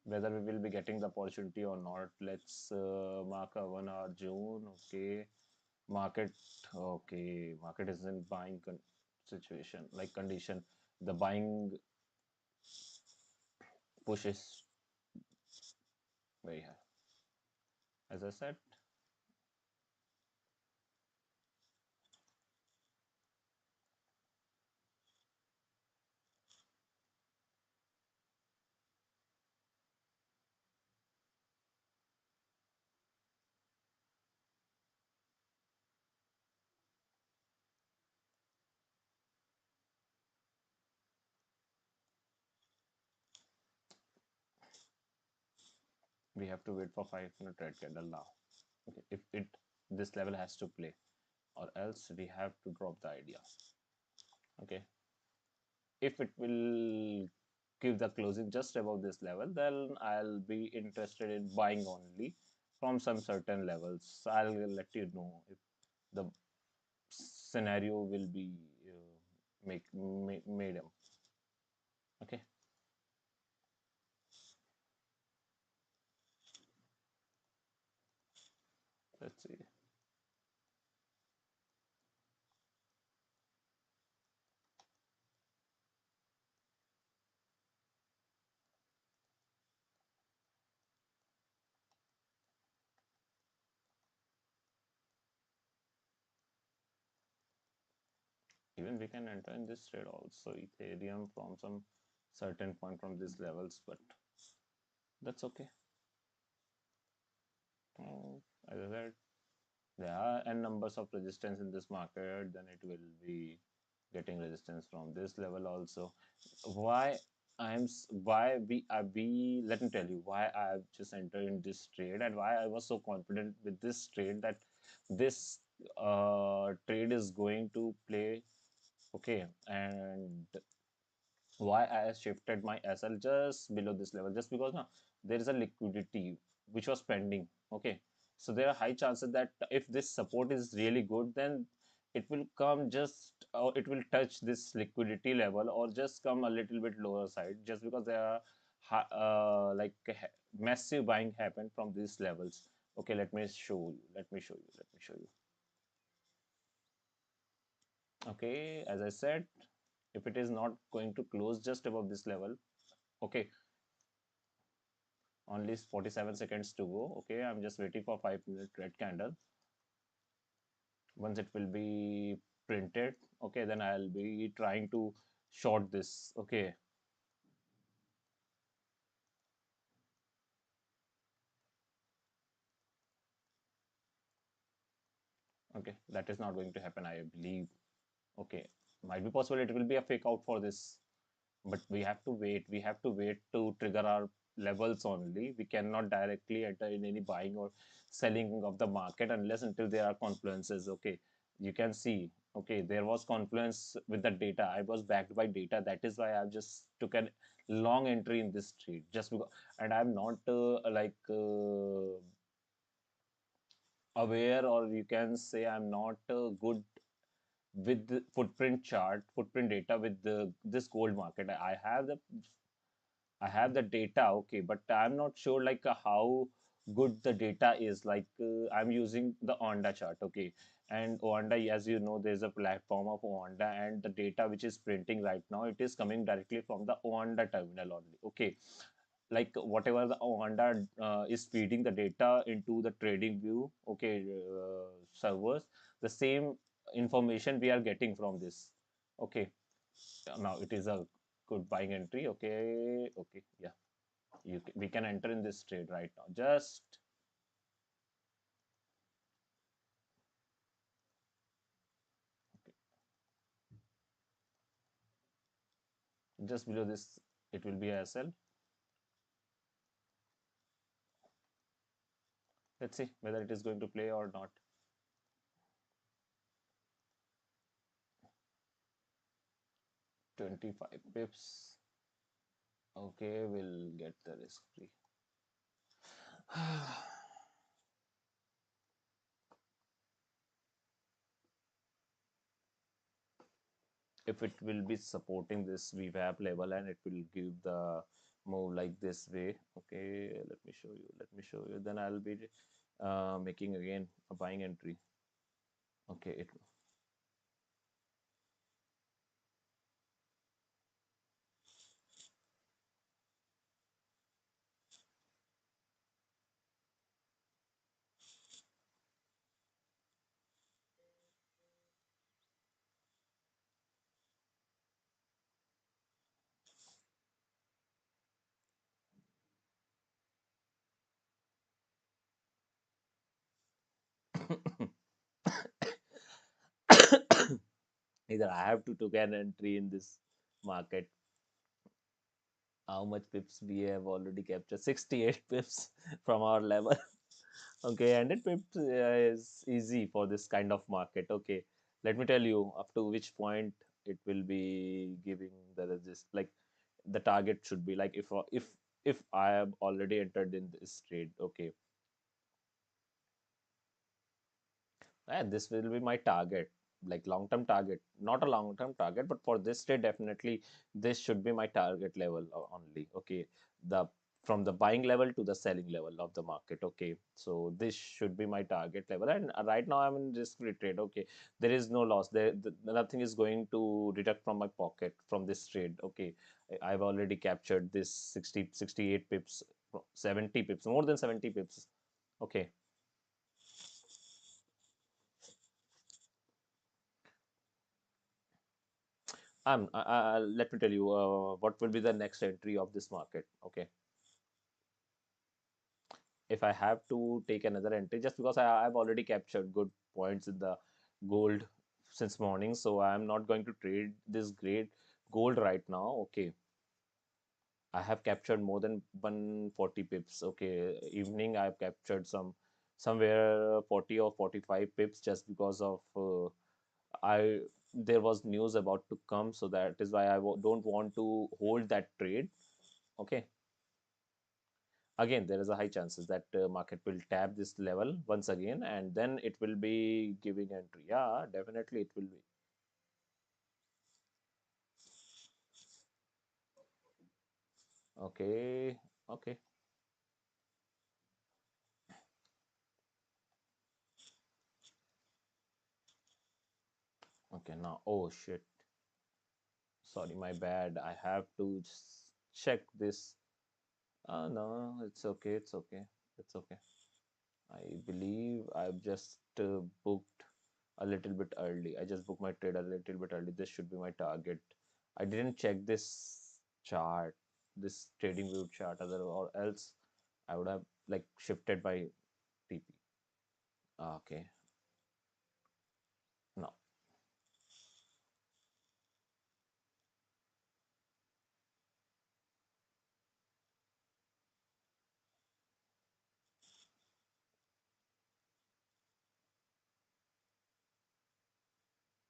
whether we will be getting the opportunity or not. Let's mark a 1 hour June. Okay, market. Okay, market is in buying situation, like condition. The buying push is very high. As I said, we have to wait for 5 minute red candle now. Okay, if it this level has to play, or else we have to drop the idea. Okay, if it will give the closing just above this level, then I'll be interested in buying only from some certain levels. I'll let you know if the scenario will be made up. Okay, let's see. Even we can enter in this trade also, Ethereum from some certain point from these levels, but that's okay. As I said, there are n numbers of resistance in this market, then it will be getting resistance from this level also. Why why we let me tell you why I've just entered in this trade and why I was so confident with this trade that this trade is going to play. Okay, and why I shifted my SL just below this level, just because now there is a liquidity which was pending. Okay, so there are high chances that if this support is really good, then it will come just, or it will touch this liquidity level, or just come a little bit lower side, just because there are like massive buying happen from these levels. Okay, let me show you, let me show you. Okay, as I said, if it is not going to close just above this level, okay, only 47 seconds to go. Okay, I'm just waiting for 5 minute red candle. Once it will be printed, okay, then I'll be trying to short this. Okay, okay, that is not going to happen, I believe. Okay, might be possible it will be a fake out for this, but we have to wait. We have to wait to trigger our levels only. We cannot directly enter in any buying or selling of the market unless until there are confluences. Okay, you can see. Okay, there was confluence with the data. I was backed by data. That is why I just took a long entry in this trade just because, and I'm not aware, or you can say I'm not good with the footprint chart, footprint data with this gold market. I have the data, okay, but I'm not sure how good the data is. I'm using the Onda chart, okay, and Onda, as you know, there's a platform of Onda, and the data which is printing right now, it is coming directly from the Onda terminal only, okay. Like whatever the Onda is feeding the data into the trading view, okay, servers, the same information we are getting from this, okay. Now it is a good buying entry, okay, okay, yeah, we can enter in this trade right now, just below this it will be a SL. Let's see whether it is going to play or not. 25 pips, okay, we'll get the risk free. If it will be supporting this VWAP level and it will give the move like this way, okay, let me show you, then I'll be making again a buying entry. Okay, it either I have to take an entry in this market. How much pips we have already captured? 68 pips from our level. Okay, 100 pips is easy for this kind of market. Okay, let me tell you up to which point it will be giving the resist. Like the target should be like if I have already entered in this trade. Okay, and this will be my target, like long term target, not a long term target, but for this trade definitely this should be my target level only. Okay, the from the buying level to the selling level of the market. Okay, so this should be my target level, and right now I'm in risk free trade. Okay, there is no loss there, nothing is going to deduct from my pocket from this trade. Okay, I've already captured this 68 pips, 70 pips, more than 70 pips. Okay, let me tell you what will be the next entry of this market. Okay, if I have to take another entry, just because I've already captured good points in the gold since morning, so I'm not going to trade this great gold right now. Okay, I have captured more than 140 pips. Okay, evening I've captured somewhere 40 or 45 pips just because of I there was news about to come, so that is why I don't want to hold that trade. Okay, again there is a high chances that market will tap this level once again, and then it will be giving entry. Yeah, definitely it will be. Okay, okay, okay. Now, oh shit, sorry, my bad. I have to check this. No, it's okay, it's okay, it's okay. I believe I've just booked a little bit early. I just booked my trade a little bit early. This should be my target. I didn't check this chart, this trading view chart, other or else I would have like shifted my TP. Okay, now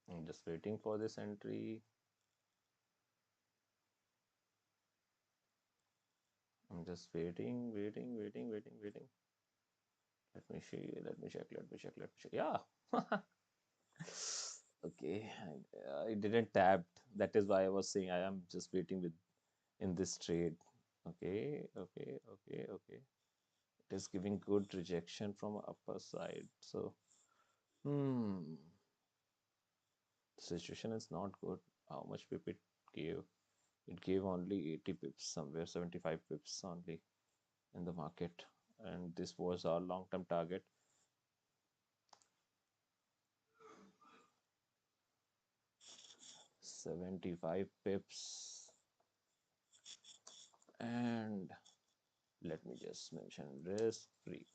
I'm just waiting for this entry. I'm just waiting, waiting, waiting, waiting, waiting. Let me see. Let me check. Let me check. Let me check. Yeah. Okay. I didn't tap. That is why I was saying I am just waiting with in this trade. Okay. Okay. Okay. Okay. It is giving good rejection from upper side. So, hmm, the situation is not good. How much pip it gave? It gave only 80 pips, somewhere 75 pips only in the market, and this was our long-term target. 75 pips. And let me just mention risk free.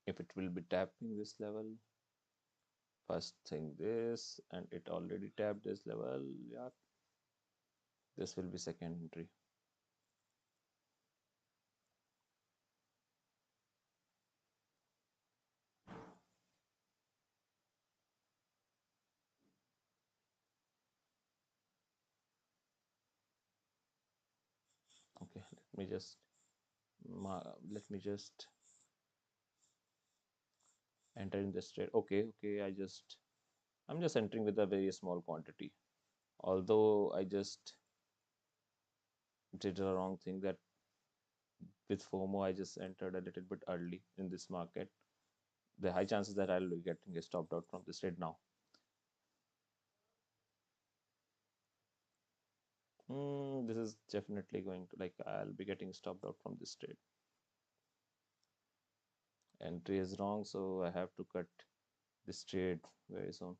If it will be tapping this level, first thing this, and it already tapped this level. Yeah, this will be secondary. Okay, let me just enter in this trade. Okay, okay, I'm just entering with a very small quantity. Although I just did a wrong thing that with FOMO I just entered a little bit early in this market. The high chances that I'll be getting a stopped out from this trade now. This is definitely going to, like, I'll be getting stopped out from this trade. Entry is wrong, so I have to cut this trade very soon.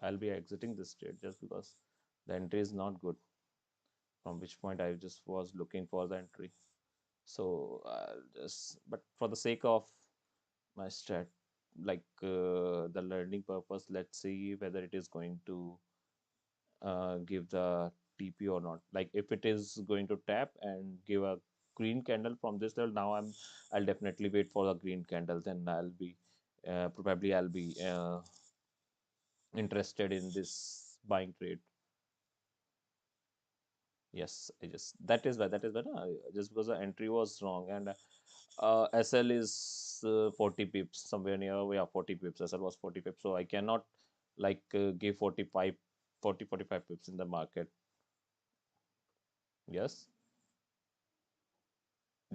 I'll be exiting this trade just because the entry is not good, from which point I just was looking for the entry. So I'll just, but for the sake of my strat, like the learning purpose, let's see whether it is going to give the TP or not. Like if it is going to tap and give a green candle from this level, now I'll definitely wait for the green candle. Then I'll be probably I'll be interested in this buying trade. Yes, I just that is why just because the entry was wrong, and SL is 40 pips somewhere near, yeah, 40 pips. SL was 40 pips, so I cannot like give 45 pips in the market. Yes,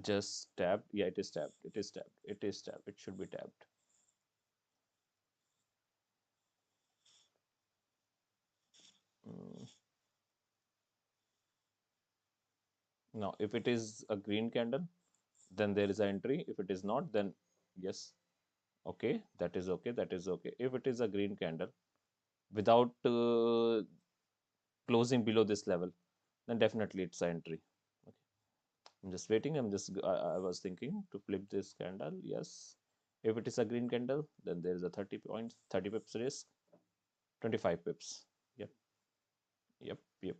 just tapped. Yeah, it is tapped. It is tapped. It is tapped. It should be tapped. Mm. Now, if it is a green candle, then there is an entry. If it is not, then yes, okay, that is okay. That is okay. If it is a green candle without closing below this level, then definitely it's an entry. Okay. I'm just waiting. I was thinking to flip this candle. Yes. If it is a green candle, then there is a 30 points, 30 pips risk, 25 pips. Yep. Yep. Yep.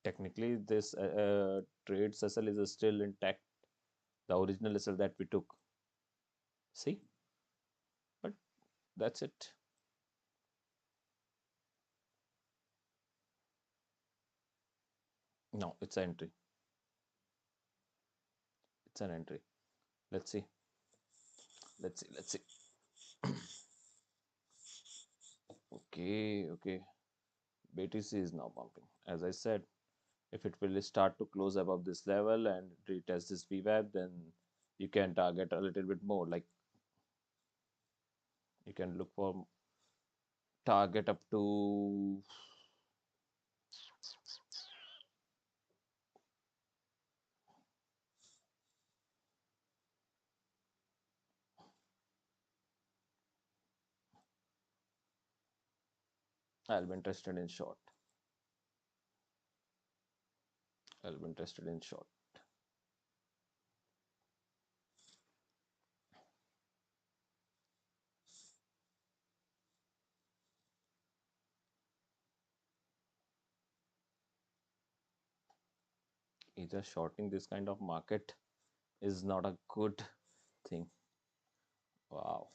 Technically, this trade SL is still intact, the original SL that we took. See, but that's it. No, it's an entry. It's an entry. Let's see. Let's see. Let's see. Okay. BTC is now pumping. As I said, if it will start to close above this level and retest this VWAP, then you can target a little bit more. Like you can look for target up to, I'll be interested in short. I'll be interested in short. Either shorting this kind of market is not a good thing. Wow.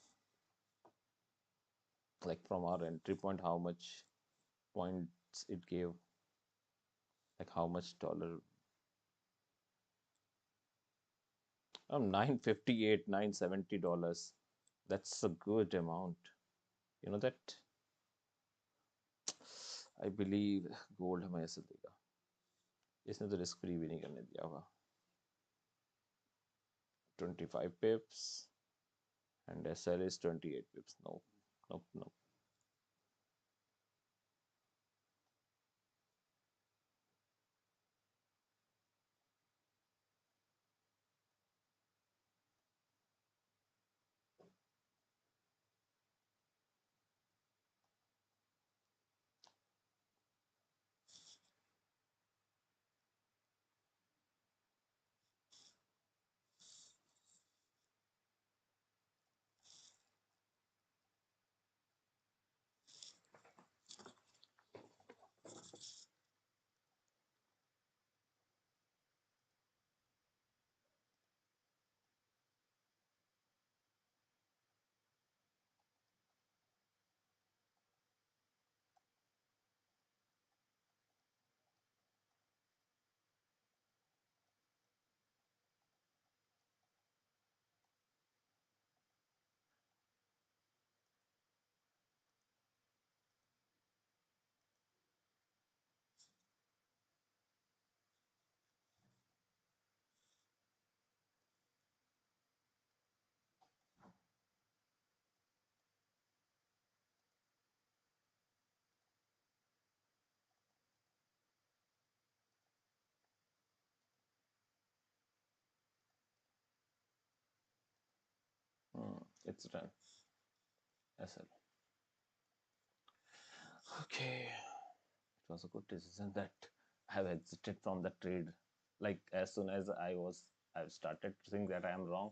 Like from our entry point, how much points it gave, like how much dollar. 958, $970. That's a good amount. You know that? I believe gold हमें ऐसे देगा. इसने तो risk free भी नहीं करने दिया होगा. 25 pips and SL is 28 pips. No, no. It's done. SL. Okay. It was a good decision that I have exited from the trade. Like as soon as I've started to think that I am wrong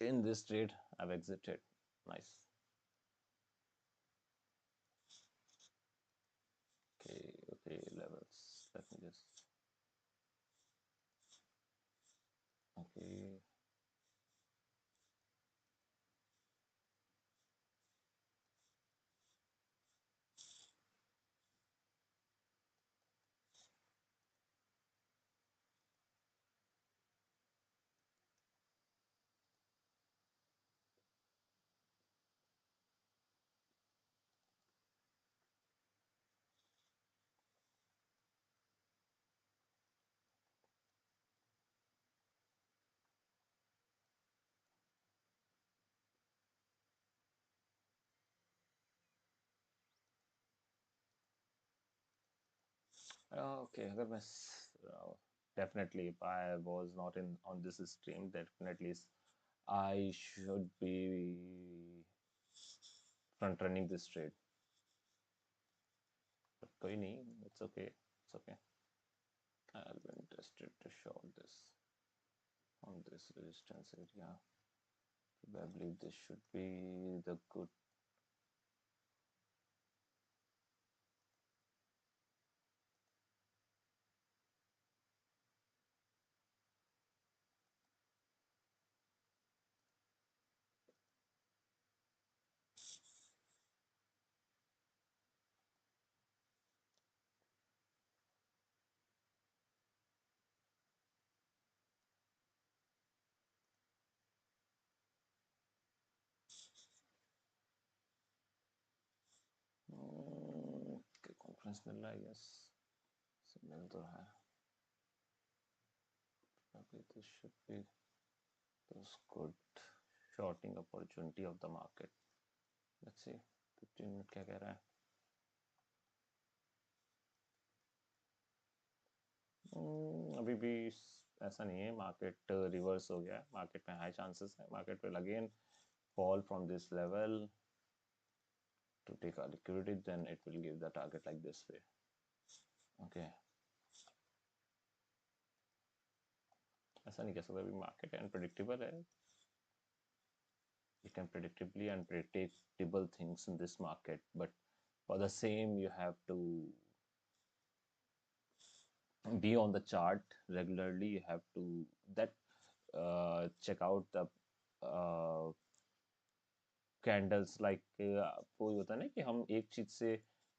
in this trade, I've exited. Nice. Okay, levels. Let me just. Okay. Okay, अगर मैं definitely if I was not in on this stream, definitely I should be front running this trade. But कोई नहीं, it's okay. I'll be interested to short this on this resistance area. Probably this should be the good. Yes signal तो है अभी this should be this good shorting opportunity of the market. Let's see 15 minute क्या कह रहा है. अभी भी ऐसा नहीं है. मार्केट रिवर्स हो गया. मार्केट में हाई चांसेस है. Market will again fall from this level to take a liquidity, then it will give the target like this way. Okay, ऐसा नहीं कह सकता. अभी मार्केट अनप्रेडिक्टेबल है. You can predictably unpredictable things in this market, but for the same you have to be on the chart regularly. You have to that check out the candles like वो होता है ना कि हम एक चीज से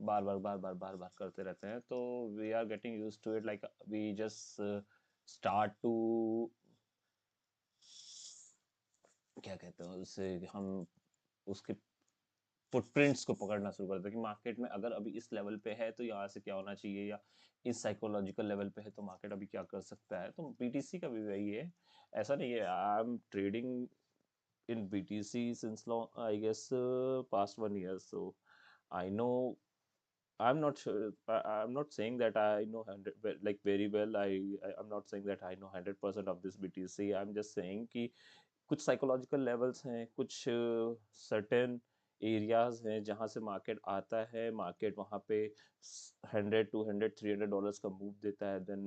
बार बार करते रहते हैं, तो we are getting use to it. Like we just start to क्या कहते हैं उसे, हम उसके फुटप्रिंट्स को पकड़ना शुरू करते हैं कि मार्केट में अगर अभी इस लेवल पे है तो यहाँ से क्या होना चाहिए, या इस साइकोलॉजिकल लेवल पे है तो मार्केट अभी क्या कर सकता है. तो बीटीसी का भी वही है. ऐसा नहीं है. I am trading in BTC since long, I guess past 1 year. So I know. I'm not sure. I'm not saying that I know 100 like very well. I'm not saying that I know 100% of this BTC. I'm just saying कि कुछ psychological levels हैं, कुछ certain areas हैं जहाँ से market आता है. Market वहाँ पे 100 200 $300 का मूव देता है, देन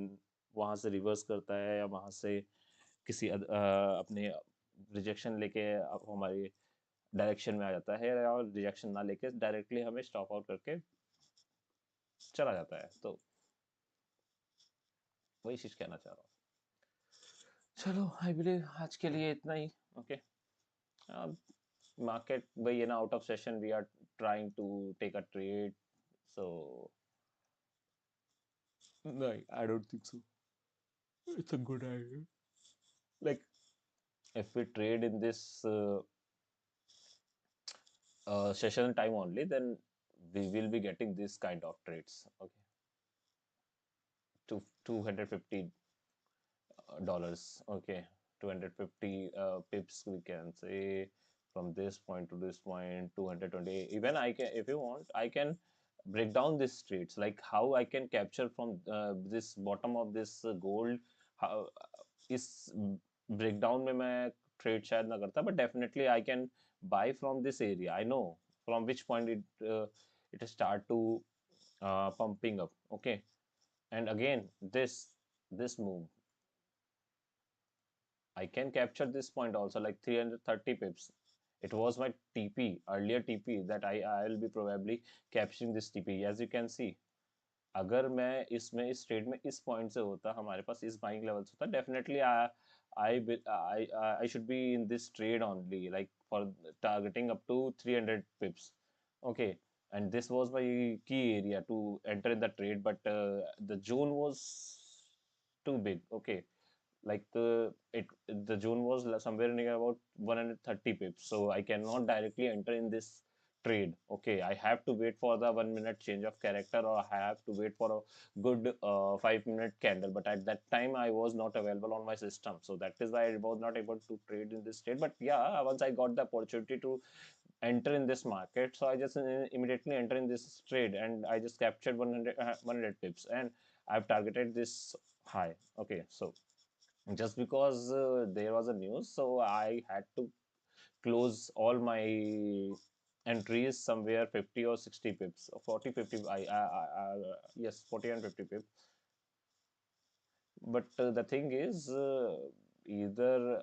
वहाँ से रिवर्स करता है, या वहाँ से किसी अपने रिजेक्शन लेके हमारी डायरेक्शन में आ जाता है, और रिजेक्शन ना लेके डायरेक्टली हमें स्टॉप आउट करके चला जाता है. तो वही चीज कहना चाह रहा हूँ. चलो, आई बिलीव आज के लिए इतना ही. ओके. मार्केट वही है ना, out of session we are trying to take a trade. So नहीं, I don't think so it's a good idea. Like if we trade in this session time only, then we will be getting this kind of trades. Okay, to $250. Okay, 250 pips we can say, from this point to this point, 220. Even I can, if you want, I can break down these trades, like how I can capture from this bottom of this gold. how इस breakdown में मैं trade शायद ना करता, but definitely I can buy from this area. I know from which point it start to pumping up. Okay, and again this move I can capture this point also, like 330 pips. It was my TP, earlier TP, that I'll be probably capturing this TP. As you can see, अगर मैं इसमें इस trade में इस point से होता, हमारे पास इस बाइंग लेवल से होता, definitely I should be in this trade only, like for targeting up to 300 pips. Okay, and this was my key area to enter in the trade, but the zone was too big. Okay, like the zone was somewhere near about 130 pips, so I cannot directly enter in this trade. Okay, I have to wait for the 1 minute change of character, or I have to wait for a good 5 minute candle, but at that time I was not available on my system, so that is why I was not able to trade in this trade. But yeah, once I got the opportunity to enter in this market, so I just immediately enter in this trade, and I just captured 100 pips, and I've targeted this high. Okay, so just because there was a news, so I had to close all my entries somewhere 50 or 60 pips, 40 50. Yes, 40 and 50 pips. But the thing is, either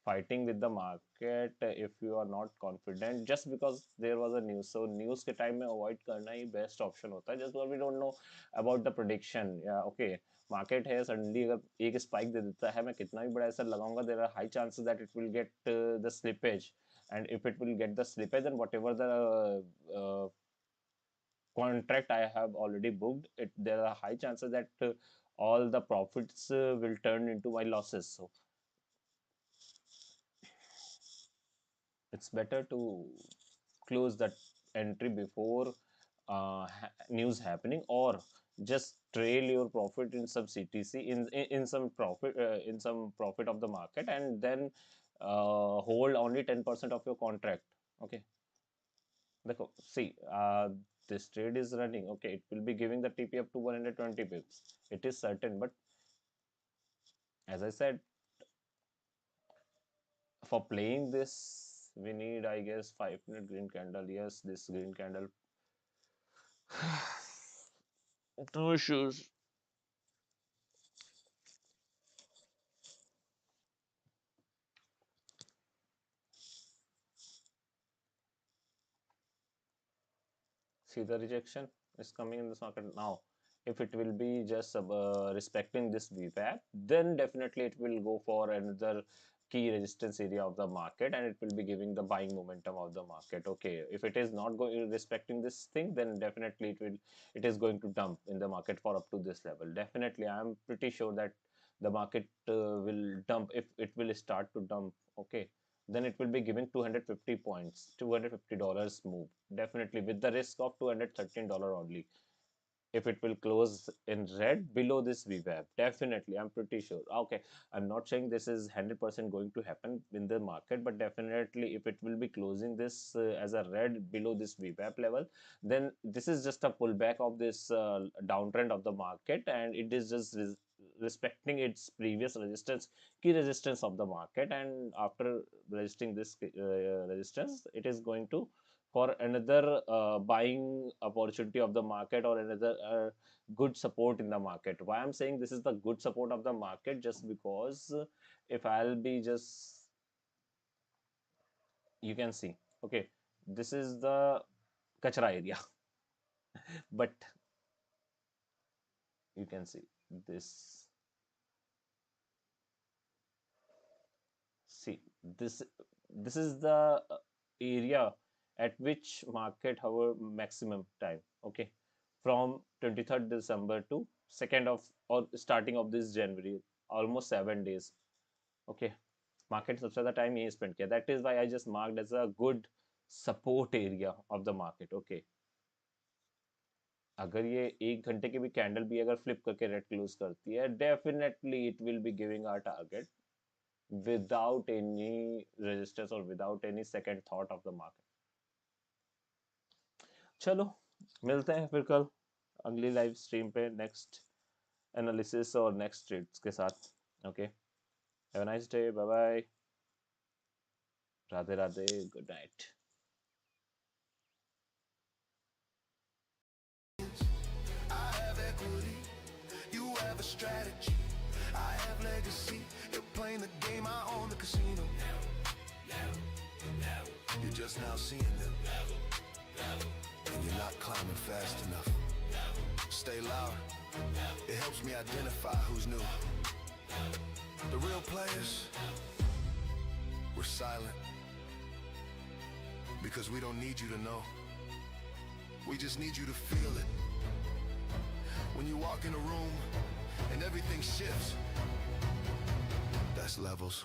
fighting with the market, if you are not confident just because there was a news, so news के time में avoid करना ही best option होता है, just because we don't know about the prediction. Yeah, okay, market है, suddenly अगर एक spike दे देता है, मैं कितना भी बड़ा ऐसा लगाऊंगा, there are high chances that it will get the slippage, and if it will get the slippage, then whatever the contract I have already booked, there are high chances that all the profits will turn into my losses. So it's better to close that entry before news happening, or just trail your profit in some CTC in some profit of the market, and then hold only 10% of your contract. Okay, see, this trade is running. Okay, it will be giving the TP up to 120 pips. It is certain, but as I said, for playing this, we need, I guess, 5-minute green candle. Yes, this green candle. No issues. See, the rejection is coming in this market now. If it will be just respecting this VWAP, then definitely it will go for another key resistance area of the market, and it will be giving the buying momentum of the market. Okay, if it is not going respecting this thing, then definitely it is going to dump in the market for up to this level. Definitely, I am pretty sure that the market will dump. If it will start to dump, okay, then it will be giving 250 points, $250 move, definitely, with the risk of $213 only. If it will close in red below this VWAP, definitely, I'm pretty sure. Okay, I'm not saying this is 100% going to happen in the market, but definitely if it will be closing this as a red below this VWAP level, then this is just a pullback of this downtrend of the market, and it is just respecting its previous resistance, key resistance of the market, and after resisting this resistance, it is going to for another buying opportunity of the market, or another good support in the market. Why I'm saying this is the good support of the market, just because if I'll be just, you can see, okay, this is the kachra area. But you can see this, see this is the area at which market have a maximum time. Okay, from 23rd December to 2nd of, or starting of this January, almost 7 days. Okay, market सबसे ज़्यादा time यही spend किया. That is why I just marked as a good support area of the market. Okay, अगर ये 1 घंटे की भी candle भी अगर फ्लिप करके रेड क्लोज करती है, definitely it will be giving our target without any resistance or without any second thought of the market. चलो, मिलते हैं फिर कल अगली लाइव स्ट्रीम पे नेक्स्ट एनालिसिस और नेक्स्ट ट्रेड्स के साथ. Okay, have a nice day, bye bye, Radhe Radhe, good night. I have equity, you have a strategy. I have legacy, you're playing the game, I own the casino. You're just now seeing them, and you're not climbing fast enough. Stay loud, it helps me identify who's new. The real players, we're silent, because we don't need you to know. We just need you to feel it. When you walk in a room and everything shifts, that's levels.